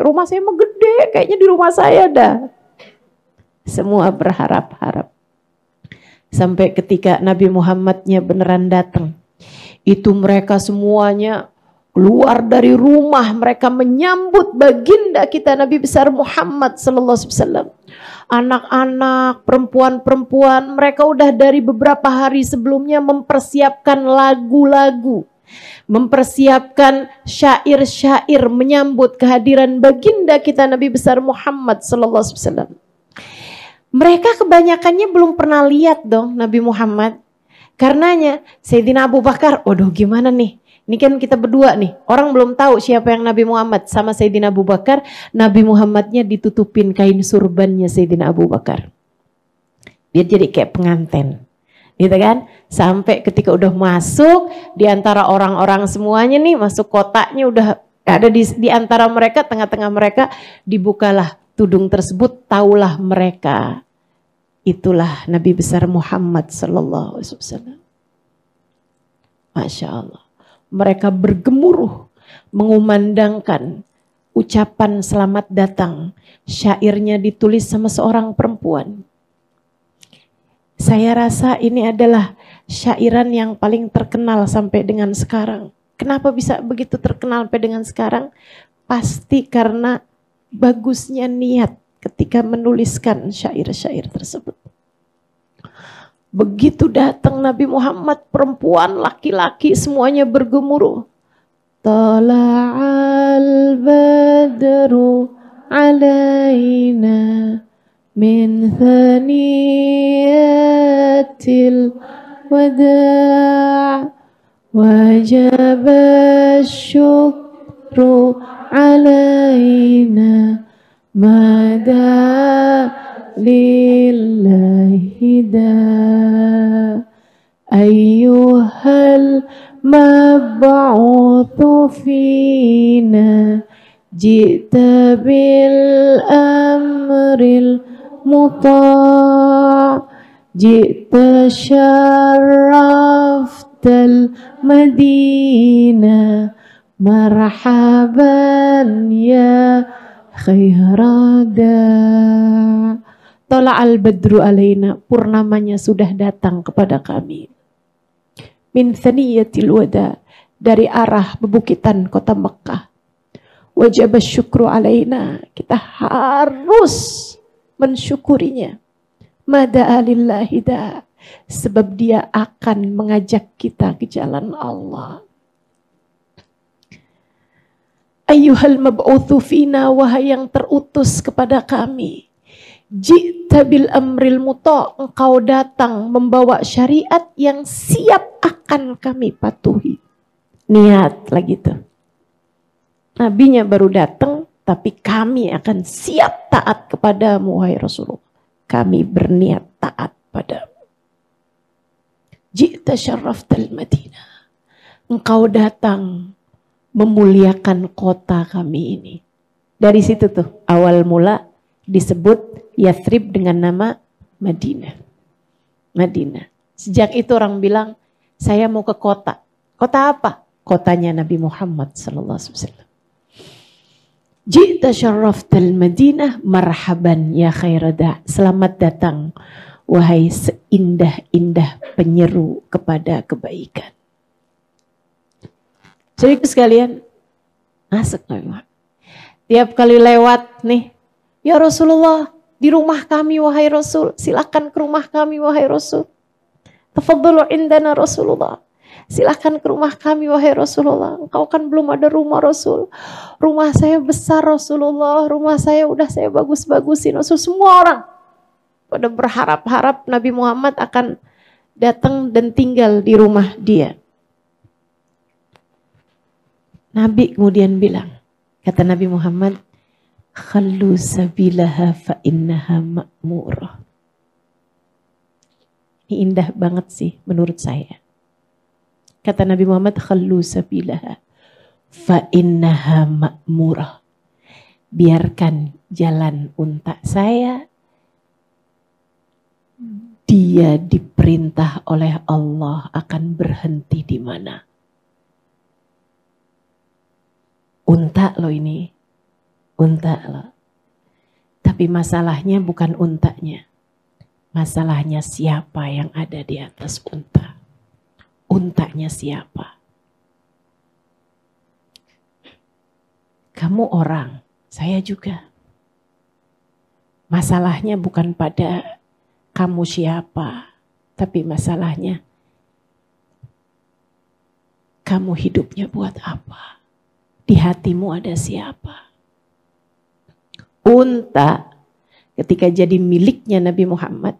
rumah saya mah gede, kayaknya di rumah saya dah. Semua berharap-harap. Sampai ketika Nabi Muhammadnya beneran datang, itu mereka semuanya keluar dari rumah, mereka menyambut baginda kita Nabi besar Muhammad sallallahu alaihi wasallam. Anak-anak, perempuan-perempuan, mereka udah dari beberapa hari sebelumnya mempersiapkan lagu-lagu, mempersiapkan syair-syair menyambut kehadiran baginda kita Nabi besar Muhammad sallallahu alaihi wasallam. Mereka kebanyakannya belum pernah lihat dong Nabi Muhammad. Karenanya Sayyidina Abu Bakar, waduh gimana nih? Ini kan kita berdua nih, orang belum tahu siapa yang Nabi Muhammad. Sama Sayyidina Abu Bakar, Nabi Muhammadnya ditutupin kain surbannya Sayyidina Abu Bakar. Dia jadi kayak pengantin, gitu kan? Sampai ketika udah masuk, di antara orang-orang semuanya nih, masuk kotaknya udah ada di antara mereka, tengah-tengah mereka, dibukalah tudung tersebut, taulah mereka. Itulah Nabi besar Muhammad sallallahu alaihi wasallam. Masya Allah. Mereka bergemuruh mengumandangkan ucapan selamat datang. Syairnya ditulis sama seorang perempuan. Saya rasa ini adalah syairan yang paling terkenal sampai dengan sekarang. Kenapa bisa begitu terkenal sampai dengan sekarang? Pasti karena bagusnya niat ketika menuliskan syair-syair tersebut. Begitu datang Nabi Muhammad, perempuan, laki-laki semuanya bergemuruh. Tala'al badru alaina min thaniyatil wada' wajaba syukru alaina mada lillahi da ayyuhal mab'uthu fina jita bil amril muta' jita syaraftal madina marhaban ya khairada. Tala'al badru alaina, purnamanya sudah datang kepada kami. Min thaniyatil wada, dari arah bebukitan kota Mekah. Wajib syukru alaina, kita harus mensyukurinya. Mada alillahi da, sebab dia akan mengajak kita ke jalan Allah. Ayyuhal mab'uthu fina, wahai yang terutus kepada kami. Ji'ta bil amril muta', engkau datang membawa syariat yang siap akan kami patuhi. Niat lagi tuh. Nabinya baru datang, tapi kami akan siap taat kepadamu, wahai Rasulullah. Kami berniat taat padamu. Ji'ta syarraftal Madinah, engkau datang memuliakan kota kami ini. Dari situ tuh awal mula disebut Yathrib dengan nama Madinah. Madinah. Sejak itu orang bilang, saya mau ke kota. Kota apa? Kotanya Nabi Muhammad sallallahu alaihi wasallam. Ji'ta syarraftal Madinah, marhaban ya khairada. Selamat datang wahai seindah-indah penyeru kepada kebaikan. Jadi sekalian, masuk Nabi Muhammad. Tiap kali lewat nih, ya Rasulullah, di rumah kami wahai Rasul, silakan ke rumah kami wahai Rasul. Tafadhalu indana Rasulullah. Silakan ke rumah kami wahai Rasulullah. Engkau kan belum ada rumah Rasul. Rumah saya besar Rasulullah, rumah saya udah saya bagus-bagusin Rasul. Semua orang pada berharap-harap Nabi Muhammad akan datang dan tinggal di rumah dia. Nabi kemudian bilang, kata Nabi Muhammad, khallu sabilaha fa innaha ma'murah. Ini indah banget sih menurut saya. Kata Nabi Muhammad, khallu sabilaha fa innaha ma'murah. Biarkan jalan unta saya, dia diperintah oleh Allah akan berhenti di mana. Unta loh ini, unta loh. Tapi masalahnya bukan untanya. Masalahnya siapa yang ada di atas unta. Untanya siapa? Kamu orang, saya juga. Masalahnya bukan pada kamu siapa, tapi masalahnya kamu hidupnya buat apa? Di hatimu ada siapa? Unta ketika jadi miliknya Nabi Muhammad,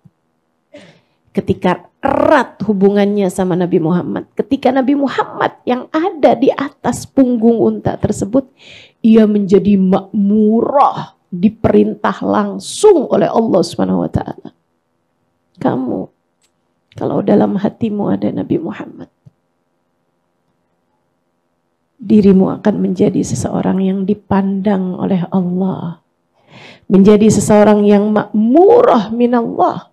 ketika erat hubungannya sama Nabi Muhammad, ketika Nabi Muhammad yang ada di atas punggung unta tersebut, ia menjadi makmurah, diperintah langsung oleh Allah Subhanahu wa taala. Kamu kalau dalam hatimu ada Nabi Muhammad, dirimu akan menjadi seseorang yang dipandang oleh Allah. Menjadi seseorang yang makmurah minallah.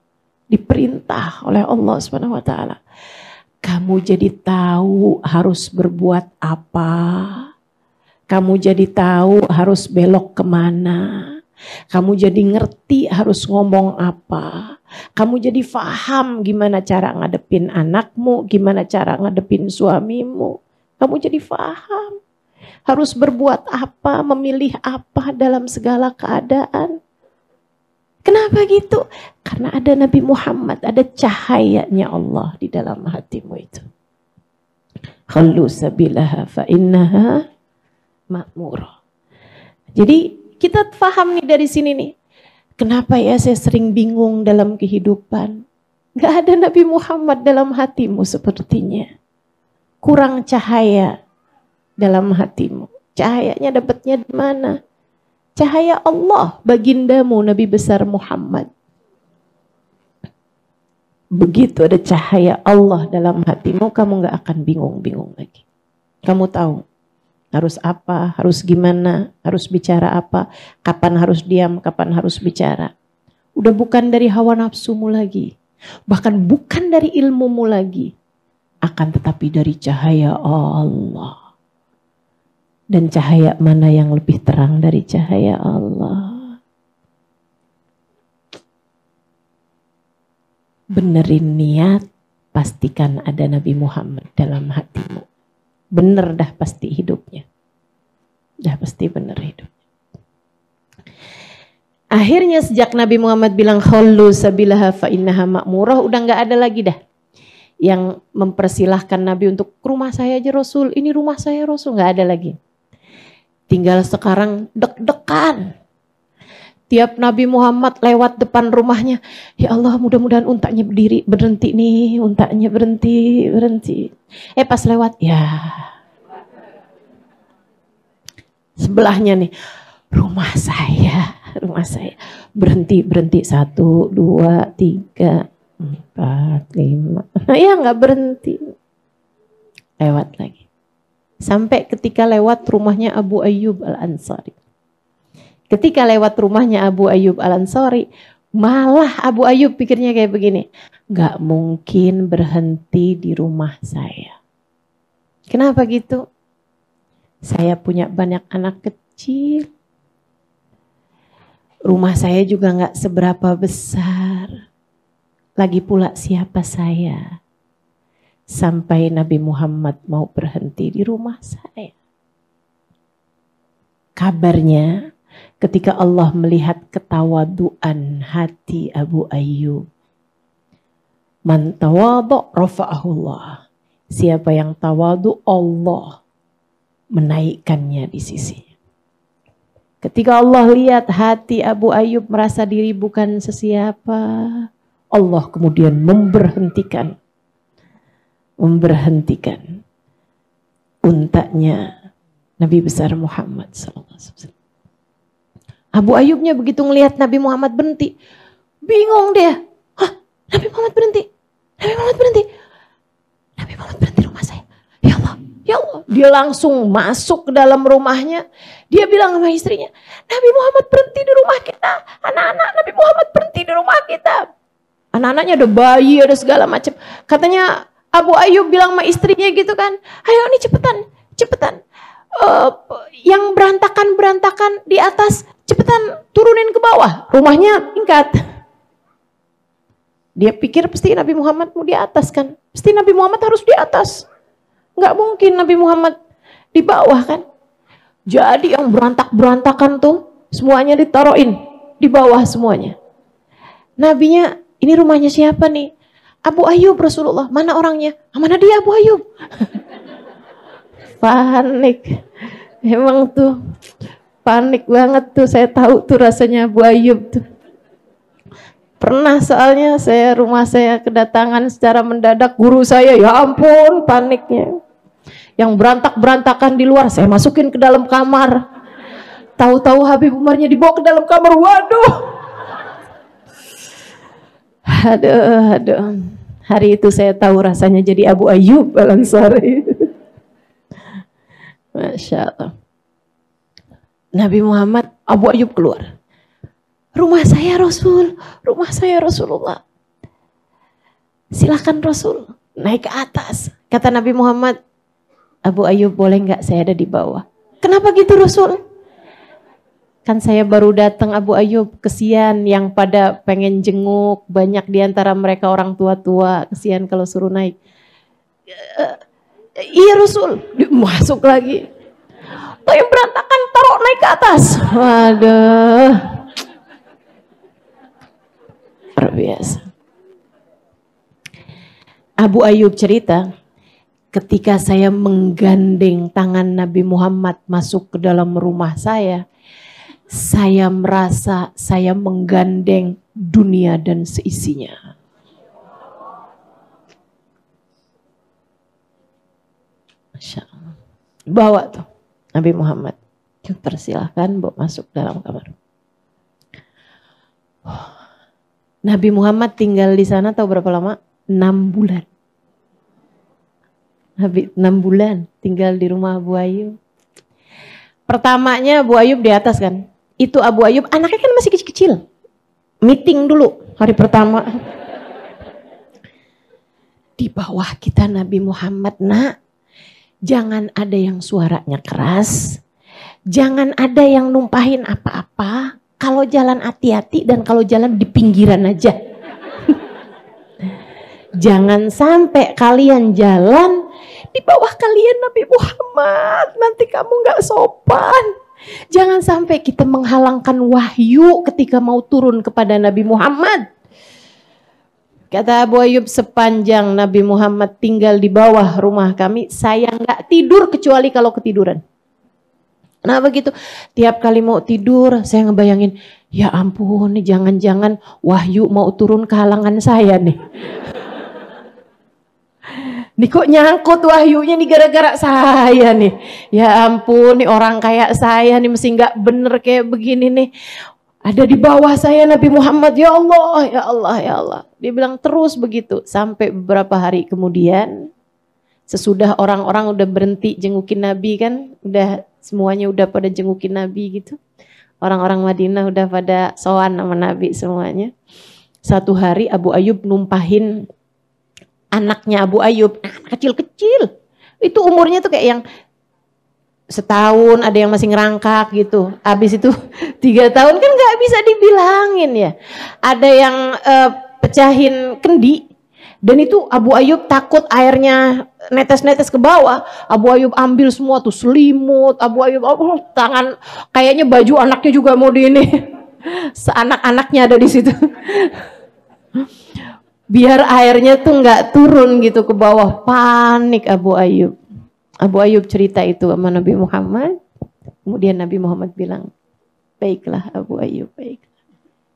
Diperintah oleh Allah Subhanahu wa taala. Kamu jadi tahu harus berbuat apa. Kamu jadi tahu harus belok kemana. Kamu jadi ngerti harus ngomong apa. Kamu jadi paham gimana cara ngadepin anakmu, gimana cara ngadepin suamimu. Kamu jadi paham harus berbuat apa, memilih apa dalam segala keadaan. Kenapa gitu? Karena ada Nabi Muhammad, ada cahayanya Allah di dalam hatimu itu. Khallu sabilaha fa innaha ma'murah. Jadi kita paham nih dari sini nih. Kenapa ya saya sering bingung dalam kehidupan? Gak ada Nabi Muhammad dalam hatimu sepertinya. Kurang cahaya dalam hatimu. Cahayanya dapatnya di mana? Cahaya Allah, bagindamu Nabi besar Muhammad. Begitu ada cahaya Allah dalam hatimu, kamu gak akan bingung-bingung lagi. Kamu tahu harus apa, harus gimana, harus bicara apa, kapan harus diam, kapan harus bicara. Udah bukan dari hawa nafsumu lagi, bahkan bukan dari ilmumu lagi, akan tetapi dari cahaya Allah. Dan cahaya mana yang lebih terang dari cahaya Allah? benerin niat, pastikan ada Nabi Muhammad dalam hatimu. Bener dah pasti hidupnya. Dah pasti bener hidupnya. Akhirnya sejak Nabi Muhammad bilang khallu sabilaha fa innaha ma'murah, udah nggak ada lagi dah yang mempersilahkan Nabi untuk ke rumah saya aja Rasul, ini rumah saya Rasul, nggak ada lagi. Tinggal sekarang deg-degan. Tiap Nabi Muhammad lewat depan rumahnya, ya Allah mudah-mudahan untanya berdiri, berhenti nih, untanya berhenti. Pas lewat, ya sebelahnya nih, rumah saya, berhenti, 1, 2, 3, 4, 5, ya nggak berhenti, lewat lagi. Sampai ketika lewat rumahnya Abu Ayyub Al-Ansari. Ketika lewat rumahnya Abu Ayyub Al-Ansari, malah Abu Ayyub pikirnya kayak begini, gak mungkin berhenti di rumah saya. Kenapa gitu? Saya punya banyak anak kecil. Rumah saya juga gak seberapa besar. Lagi pula siapa saya? Sampai Nabi Muhammad mau berhenti di rumah saya. Kabarnya, ketika Allah melihat ketawaduan hati Abu Ayyub. Man tawadhu rafa'ahullah. Siapa yang tawadu, Allah menaikkannya di sisi. Ketika Allah lihat hati Abu Ayyub merasa diri bukan sesiapa, Allah kemudian memberhentikan untanya Nabi besar Muhammad SAW. Abu Ayyubnya begitu ngelihat Nabi Muhammad berhenti, bingung dia. Nabi Muhammad berhenti rumah saya. Ya Allah. Dia langsung masuk ke dalam rumahnya. Dia bilang sama istrinya, Nabi Muhammad berhenti di rumah kita. Anak-anak, Nabi Muhammad berhenti di rumah kita. Anak-anaknya ada bayi, ada segala macam. Katanya Abu Ayyub bilang sama istrinya gitu kan, ayo nih cepetan. Yang berantakan di atas, cepetan turunin ke bawah. Rumahnya tingkat. Dia pikir pasti Nabi Muhammad mau di atas kan. Pasti Nabi Muhammad harus di atas. Nggak mungkin Nabi Muhammad di bawah kan. Jadi yang berantakan tuh semuanya ditaruhin di bawah semuanya. Nabinya, ini rumahnya siapa nih? Abu Ayyub Rasulullah. Mana orangnya? Mana dia Abu Ayyub? Panik. Emang tuh panik banget tuh. Saya tahu tuh rasanya Abu Ayyub tuh. Pernah soalnya rumah saya kedatangan secara mendadak guru saya. Ya ampun paniknya. Yang berantakan di luar saya masukin ke dalam kamar. Tahu-tahu Habib Umarnya dibawa ke dalam kamar. Waduh. Aduh. Hari itu saya tahu rasanya jadi Abu Ayyub Al-Ansari. Masya Allah. Nabi Muhammad, Abu Ayyub keluar. Rumah saya Rasulullah. Silakan Rasul, naik ke atas. Kata Nabi Muhammad, Abu Ayyub boleh nggak saya ada di bawah? Kenapa gitu Rasul? Kan saya baru datang Abu Ayyub, kesian yang pada pengen jenguk, banyak diantara mereka orang tua-tua, kesian kalau suruh naik. Iya Rasul, masuk lagi. Tuh yang berantakan taruh naik ke atas. Waduh. Luar biasa. Abu Ayyub cerita, ketika saya menggandeng tangan Nabi Muhammad masuk ke dalam rumah saya merasa saya menggandeng dunia dan seisinya. Masya Allah. Bawa tuh Nabi Muhammad. Persilahkan bawa masuk dalam kamar. Nabi Muhammad tinggal di sana tahu berapa lama? 6 bulan. 6 bulan tinggal di rumah Abu Ayyub. Pertamanya Abu Ayyub di atas kan. Itu Abu Ayyub anaknya kan masih kecil-kecil. Meeting dulu hari pertama. Di bawah kita Nabi Muhammad, nak. Jangan ada yang suaranya keras. Jangan ada yang numpahin apa-apa. Kalau jalan hati-hati dan kalau jalan di pinggiran aja. Jangan sampai kalian jalan di bawah kalian Nabi Muhammad, nanti kamu gak sopan. Jangan sampai kita menghalangkan wahyu ketika mau turun kepada Nabi Muhammad. Kata Abu Ayyub, sepanjang Nabi Muhammad tinggal di bawah rumah kami, saya gak tidur kecuali kalau ketiduran. Nah begitu, tiap kali mau tidur saya ngebayangin, ya ampun nih jangan-jangan wahyu mau turun ke halangan saya nih. Nih kok nyangkut wahyunya nih gara-gara saya nih. Ya ampun nih orang kayak saya nih mesti gak bener kayak begini nih. Ada di bawah saya Nabi Muhammad, ya Allah, ya Allah, ya Allah. Dia bilang terus begitu sampai beberapa hari kemudian. Sesudah orang-orang udah berhenti jengukin Nabi kan, udah semuanya udah pada jengukin Nabi gitu. Orang-orang Madinah udah pada sowan sama Nabi semuanya. Satu hari Abu Ayyub numpahin anaknya Abu Ayyub, kecil-kecil. Itu umurnya tuh kayak yang setahun, ada yang masih ngerangkak gitu. Habis itu 3 tahun kan nggak bisa dibilangin ya. Ada yang pecahin kendi. Dan itu Abu Ayyub takut airnya netes-netes ke bawah. Abu Ayyub ambil semua tuh selimut. Abu Ayyub tangan kayaknya baju anaknya juga mau di ini. Seanak-anaknya ada di situ. Biar airnya tuh nggak turun gitu ke bawah. Panik Abu Ayyub. Abu Ayyub cerita itu sama Nabi Muhammad. Kemudian Nabi Muhammad bilang, baiklah Abu Ayyub, baiklah.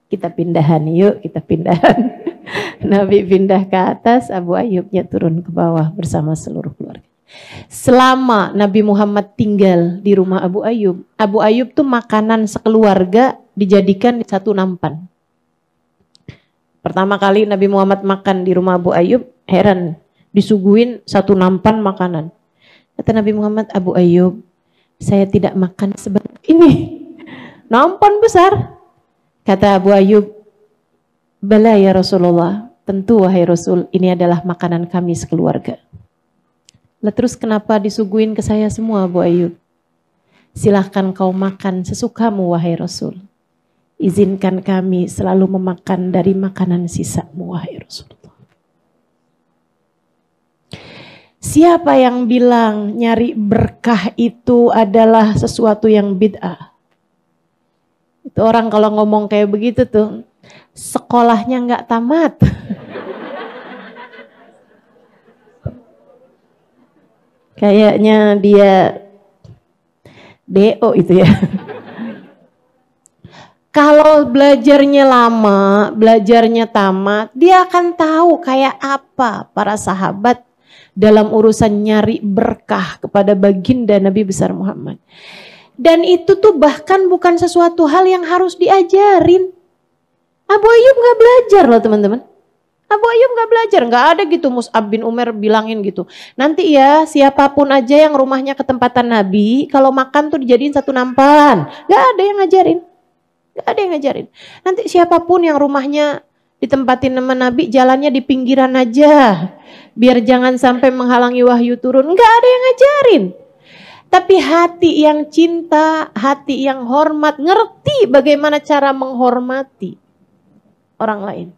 Kita pindahan yuk, kita pindahan. Nabi pindah ke atas, Abu Ayyubnya turun ke bawah bersama seluruh keluarga. Selama Nabi Muhammad tinggal di rumah Abu Ayyub tuh makanan sekeluarga dijadikan di satu nampan. Pertama kali Nabi Muhammad makan di rumah Abu Ayyub, heran, disuguhin satu nampan makanan. Kata Nabi Muhammad, Abu Ayyub, saya tidak makan sebanyak ini. Nampan besar. Kata Abu Ayyub, bala ya Rasulullah, tentu wahai Rasul, ini adalah makanan kami sekeluarga. Lah terus kenapa disuguhin ke saya semua Abu Ayyub? Silahkan kau makan sesukamu wahai Rasul. Izinkan kami selalu memakan dari makanan sisamu wahai Rasulullah. Siapa yang bilang nyari berkah itu adalah sesuatu yang bid'ah? Itu orang kalau ngomong kayak begitu tuh, sekolahnya nggak tamat. Kayaknya dia DO itu ya. Kalau belajarnya lama, belajarnya tamat, dia akan tahu kayak apa para sahabat dalam urusan nyari berkah kepada baginda Nabi besar Muhammad. Dan itu tuh bahkan bukan sesuatu hal yang harus diajarin. Abu Ayyub gak belajar loh teman-teman. Abu Ayyub gak belajar, gak ada gitu Mus'ab bin Umair bilangin gitu. Nanti ya siapapun aja yang rumahnya ketempatan Nabi, kalau makan tuh dijadiin satu nampan. Gak ada yang ngajarin. Gak ada yang ngajarin. Nanti siapapun yang rumahnya ditempatin sama Nabi, jalannya di pinggiran aja. Biar jangan sampai menghalangi wahyu turun. Gak ada yang ngajarin. Tapi hati yang cinta, hati yang hormat, ngerti bagaimana cara menghormati orang lain.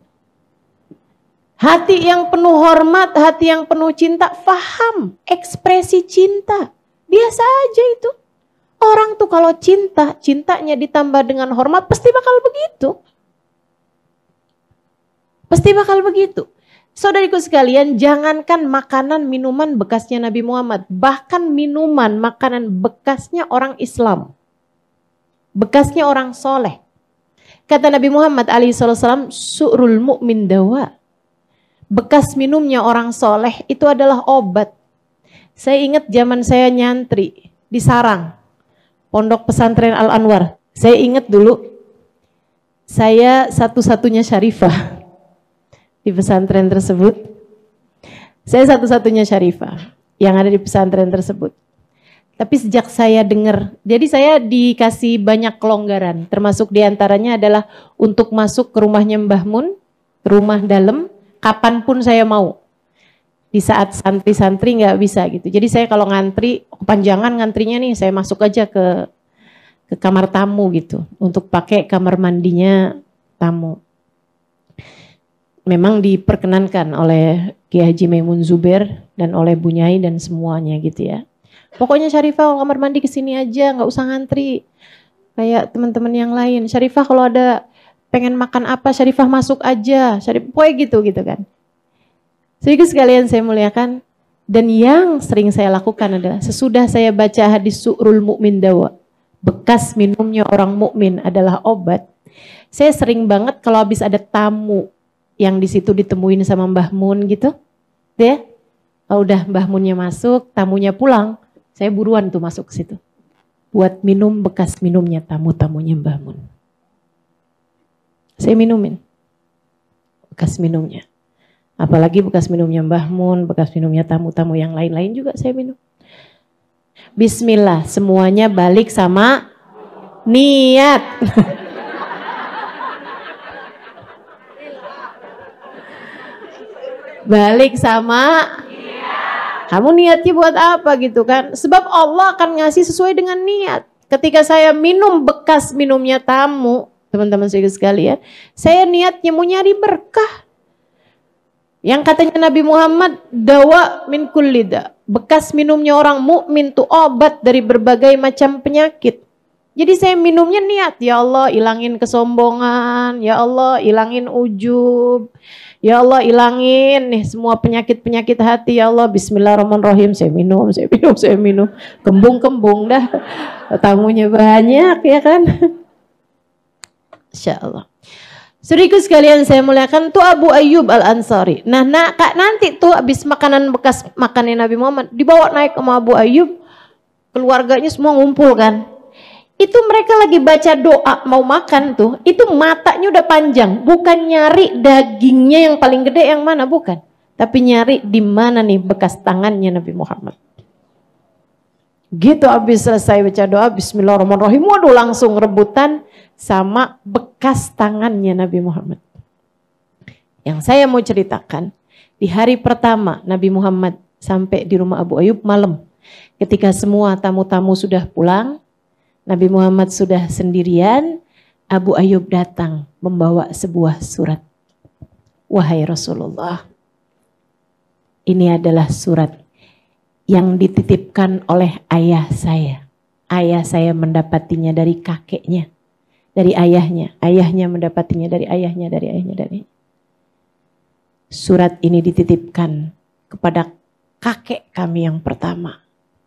Hati yang penuh hormat, hati yang penuh cinta, faham ekspresi cinta. Biasa aja itu. Orang tuh kalau cinta, cintanya ditambah dengan hormat, pasti bakal begitu. Pasti bakal begitu. Saudariku sekalian, jangankan makanan minuman bekasnya Nabi Muhammad, bahkan minuman makanan bekasnya orang Islam, bekasnya orang soleh. Kata Nabi Muhammad alaihissalam, su'rul mu'min dawa. Bekas minumnya orang soleh itu adalah obat. Saya ingat zaman saya nyantri di Sarang, Pondok Pesantren Al-Anwar. Saya ingat dulu, saya satu-satunya syarifah di pesantren tersebut. Saya satu-satunya syarifah yang ada di pesantren tersebut. Tapi sejak saya dengar, jadi saya dikasih banyak kelonggaran, termasuk diantaranya adalah untuk masuk ke rumahnya Mbah Mun, ke rumah dalam, kapanpun saya mau. Di saat santri-santri nggak bisa gitu. Jadi saya kalau ngantri, kepanjangan ngantrinya nih, saya masuk aja ke kamar tamu gitu, untuk pakai kamar mandinya tamu. memang diperkenankan oleh Kiai Haji Maimun Zubair dan oleh Bu Nyai dan semuanya gitu ya. Pokoknya Syarifah kalau kamar mandi kesini aja, nggak usah ngantri kayak teman-teman yang lain. Syarifah kalau ada pengen makan apa, Syarifah masuk aja. Syarifah pokoknya gitu kan. Jadi sekalian saya muliakan, dan yang sering saya lakukan adalah sesudah saya baca hadis Su'rul Mu'min Dawa, bekas minumnya orang mukmin adalah obat. Saya sering banget kalau habis ada tamu yang di situ ditemuin sama Mbah Mun gitu, deh, udah Mbah Munnya masuk, tamunya pulang, saya buruan tuh masuk ke situ, buat minum bekas minumnya tamu-tamunya Mbah Mun. Saya minumin bekas minumnya. Apalagi bekas minumnya Mbah Mun, bekas minumnya tamu-tamu yang lain-lain juga saya minum. Bismillah, semuanya balik sama niat. Balik sama niat. Kamu niatnya buat apa gitu kan? Sebab Allah akan ngasih sesuai dengan niat. Ketika saya minum bekas minumnya tamu, teman-teman sekalian, saya niatnya mau nyari berkah. Yang katanya Nabi Muhammad, dawa min kulli da. Bekas minumnya orang mukmin tuh obat dari berbagai macam penyakit. Jadi saya minumnya niat, ya Allah ilangin kesombongan, ya Allah ilangin ujub, ya Allah ilangin nih semua penyakit-penyakit hati, ya Allah bismillahirrahmanirrahim. Saya minum. Kembung-kembung dah. Tamunya banyak ya kan. Insya Allah. Saudaraku sekalian saya muliakan, tuh Abu Ayyub Al-Ansari. Nah, nanti tuh habis makanan bekas makannya Nabi Muhammad dibawa naik sama Abu Ayyub, keluarganya semua ngumpul kan. Itu mereka lagi baca doa mau makan tuh, itu matanya udah panjang, bukan nyari dagingnya yang paling gede yang mana, bukan. Tapi nyari di mana nih bekas tangannya Nabi Muhammad. Gitu habis selesai baca doa bismillahirrahmanirrahim, waduh langsung rebutan sama bekas tangannya Nabi Muhammad. Yang saya mau ceritakan, di hari pertama Nabi Muhammad sampai di rumah Abu Ayyub malam, ketika semua tamu-tamu sudah pulang, Nabi Muhammad sudah sendirian, Abu Ayyub datang membawa sebuah surat. Wahai Rasulullah, ini adalah surat yang dititipkan oleh ayah saya. Ayah saya mendapatinya dari kakeknya, dari ayahnya. Ayahnya mendapatinya dari ayahnya, dari ayahnya, dari. Surat ini dititipkan kepada kakek kami yang pertama,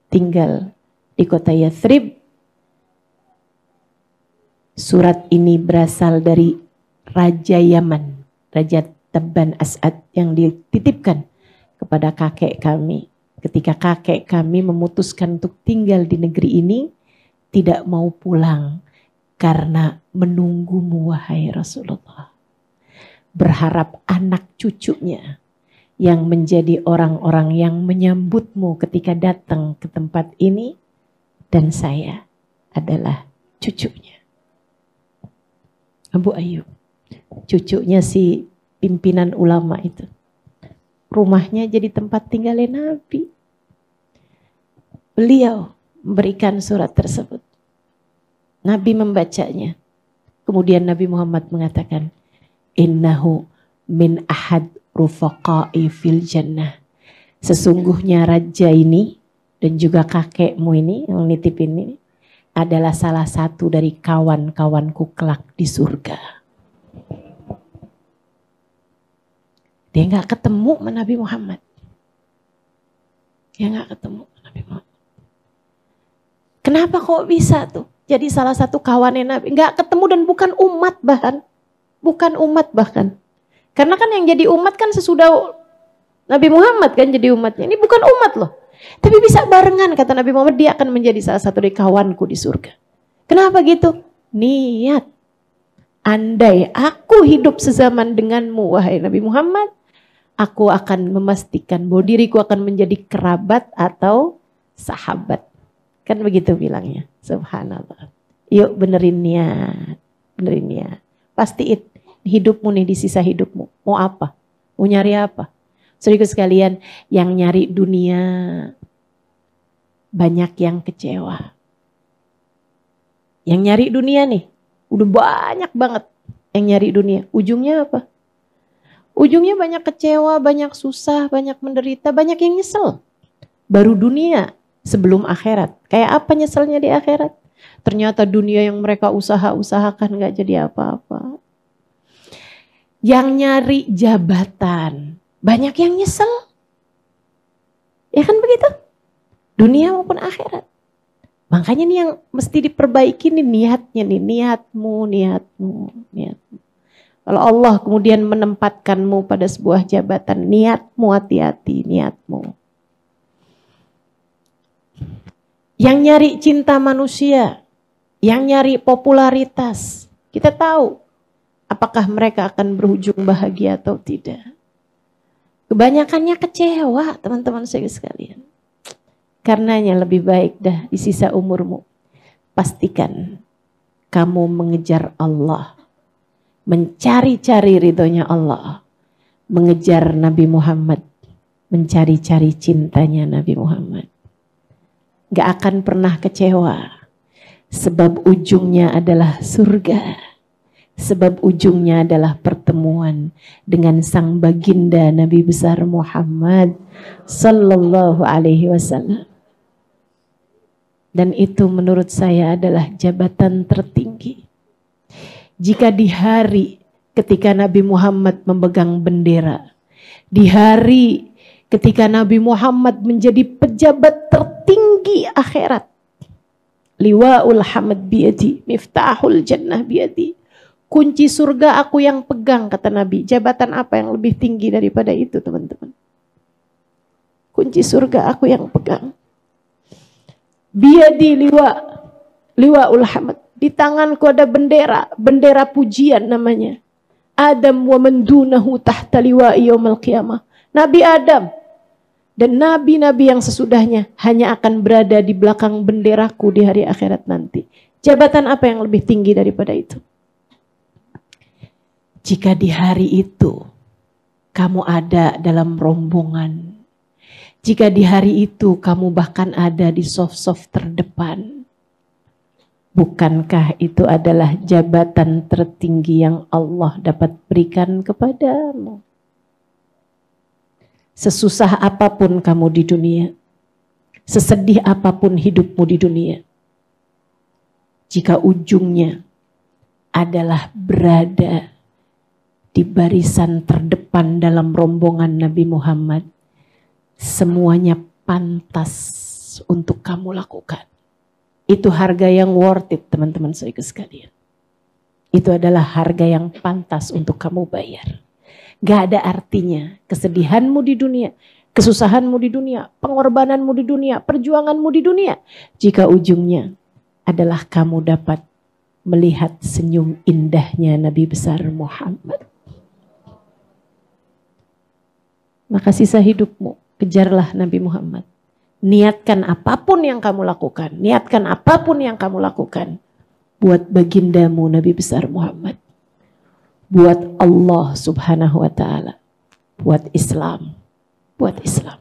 tinggal di kota Yathrib. Surat ini berasal dari Raja Yaman, Raja Tabban As'ad, yang dititipkan kepada kakek kami. Ketika kakek kami memutuskan untuk tinggal di negeri ini, tidak mau pulang karena menunggumu wahai Rasulullah. Berharap anak cucunya yang menjadi orang-orang yang menyambutmu ketika datang ke tempat ini, dan saya adalah cucunya. Abu Ayyub, cucunya si pimpinan ulama itu. Rumahnya jadi tempat tinggalnya Nabi. Beliau memberikan surat tersebut. Nabi membacanya. Kemudian Nabi Muhammad mengatakan, innahu min ahad rufaqai fil jannah. Sesungguhnya raja ini dan juga kakekmu ini yang nitip ini adalah salah satu dari kawan-kawanku kelak di surga. Dia nggak ketemu sama Nabi Muhammad. Dia nggak ketemu sama Nabi Muhammad. Kenapa kok bisa tuh? Jadi salah satu kawannya Nabi. Nggak ketemu dan bukan umat bahkan. Bukan umat bahkan. Karena kan yang jadi umat kan sesudah Nabi Muhammad kan jadi umatnya. Ini bukan umat loh. Tapi bisa barengan kata Nabi Muhammad, dia akan menjadi salah satu dari kawanku di surga. Kenapa gitu? Niat. Andai aku hidup sezaman denganmu wahai Nabi Muhammad, aku akan memastikan bahwa diriku akan menjadi kerabat atau sahabat. Kan begitu bilangnya. Subhanallah. Yuk benerin niat. Benerin niat. Pastiin hidupmu nih di sisa hidupmu. Mau apa? Mau nyari apa? Saudaraku sekalian, yang nyari dunia banyak yang kecewa. Yang nyari dunia nih, udah banyak banget yang nyari dunia. Ujungnya apa? Ujungnya banyak kecewa, banyak susah, banyak menderita, banyak yang nyesel. Baru dunia sebelum akhirat. Kayak apa nyeselnya di akhirat? Ternyata dunia yang mereka usahakan gak jadi apa-apa. Yang nyari jabatan, banyak yang nyesel. Ya kan begitu? Dunia maupun akhirat. Makanya nih yang mesti diperbaiki nih niatnya nih, niatmu. Kalau Allah kemudian menempatkanmu pada sebuah jabatan, niatmu hati-hati, niatmu. Yang nyari cinta manusia, yang nyari popularitas, kita tahu apakah mereka akan berujung bahagia atau tidak. Kebanyakannya kecewa, teman-teman saya sekalian. Karenanya lebih baik dah di sisa umurmu, pastikan kamu mengejar Allah, mencari-cari ridhonya Allah, mengejar Nabi Muhammad, mencari-cari cintanya Nabi Muhammad. Gak akan pernah kecewa, sebab ujungnya adalah surga, sebab ujungnya adalah pertemuan dengan sang baginda Nabi besar Muhammad sallallahu alaihi wasallam. Dan itu menurut saya adalah jabatan tertinggi. Jika di hari ketika Nabi Muhammad memegang bendera, di hari ketika Nabi Muhammad menjadi pejabat tertinggi akhirat, liwa'ul hamad biyadi, miftahul jannah biyadi, kunci surga aku yang pegang, kata Nabi. Jabatan apa yang lebih tinggi daripada itu, teman-teman? Kunci surga aku yang pegang. Biyadi liwa'ul hamad. Di tanganku ada bendera, bendera pujian namanya. Adam wa man dunahu tahta liwa'i yaumil qiyamah. Nabi Adam dan nabi-nabi yang sesudahnya hanya akan berada di belakang benderaku di hari akhirat nanti. Jabatan apa yang lebih tinggi daripada itu? Jika di hari itu kamu ada dalam rombongan, jika di hari itu kamu bahkan ada di soft-soft terdepan, bukankah itu adalah jabatan tertinggi yang Allah dapat berikan kepadamu? Sesusah apapun kamu di dunia, sesedih apapun hidupmu di dunia, jika ujungnya adalah berada di barisan terdepan dalam rombongan Nabi Muhammad, semuanya pantas untuk kamu lakukan. Itu harga yang worth it, teman-teman saya sekalian. Itu adalah harga yang pantas untuk kamu bayar. Gak ada artinya kesedihanmu di dunia, kesusahanmu di dunia, pengorbananmu di dunia, perjuanganmu di dunia, jika ujungnya adalah kamu dapat melihat senyum indahnya Nabi besar Muhammad. Maka sisa hidupmu kejarlah Nabi Muhammad. Niatkan apapun yang kamu lakukan, niatkan apapun yang kamu lakukan buat bagindamu Nabi besar Muhammad, buat Allah subhanahu wa ta'ala, buat Islam, buat Islam.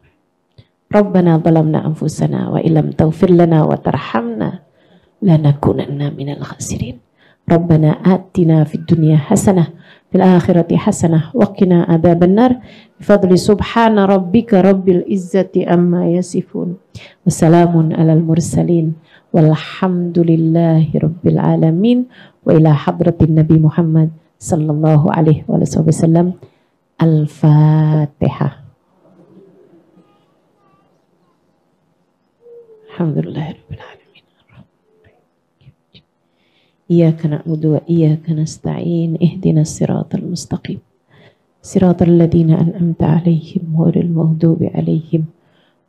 Rabbana zalamna anfusana wa illam taghfir lana wa tarhamna lanakunanna minal khasirin. Rabbana atina fid dunya hasanah fil akhirati hasanah wa qina adzabannar bifadli subhana rabbika rabbil izzati amma yasifun wa salamun alal mursalin walhamdulillahi rabbil alamin. Wa ila hadratin Nabi Muhammad sallallahu alaihi wasallam. Al-Fatihah. Alhamdulillahirabbil alamin. Iyyaka na'budu wa iyyaka nasta'in. Ihdinas siratal mustaqim. Siratal ladzina an'amta 'alaihim ghairil maghdubi 'alaihim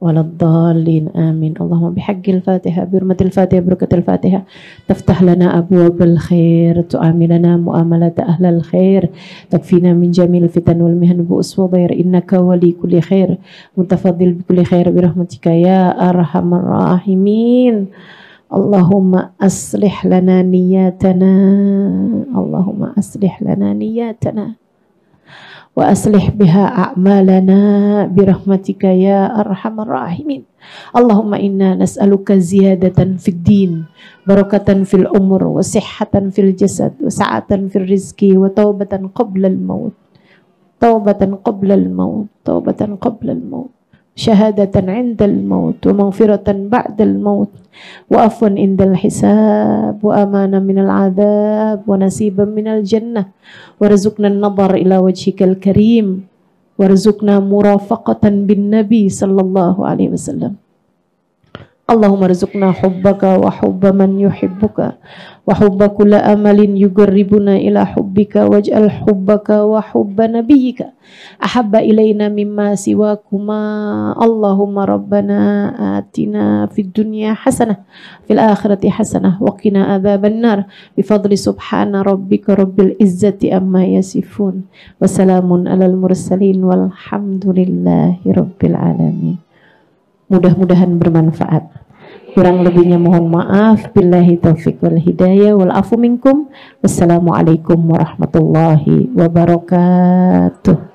waladdallin. Amin. Allahumma bihaqqil Fatihah, birmatil Fatihah, barakatil Fatihah, taftah lana abwabal khair, tu'amilana mu'amalata ahlal khair, takfina min jamil fitan wal mihan bu uswa dhair, innaka wali kulli khair, mutafaddil bi kulli khair bi rahmatika ya arhamar rahimin. Allahumma aslih lana niyatana, Allahumma aslih lana niyatana wa aslih biha a'malana birahmatika ya arhamar rahimin. Allahumma inna nas'aluka ziyadatan fid din, barakatan fil umur, wa sihhatan fil jasad, wa sa'atan fil rizki, wa taubatan qabla al maut, taubatan qablal maut, taubatan qablal maut, syahadatan 'indal maut, wa maghfiratan ba'dal maut, wa afwan indal hisab, wa amanan minal 'adzab, wa nasiban minal jannah, warzuqna an-nadhar ila wajhikal karim, warzuqna murafaqatan bin nabi sallallahu alaihi wasallam. Allahumma rzuqna hubbaka wa hubba man yuhibbuka wa hubba kulla amalin yugarribuna ila hubbika waj'al hubbaka wa hubba nabiyyika ahabba ilaina mimma siwakuma. Allahumma rabbana atina fid dunya hasanah fil akhirati hasanah wa qina adzaban nar bi fadli subhana rabbika rabbil izzati amma yasifun wa salamun alal mursalin walhamdulillahi rabbil alamin. Mudah-mudahan bermanfaat. Kurang lebihnya mohon maaf. Billahi taufiq wal hidayah wal afu minkum. Wassalamualaikum warahmatullahi wabarakatuh.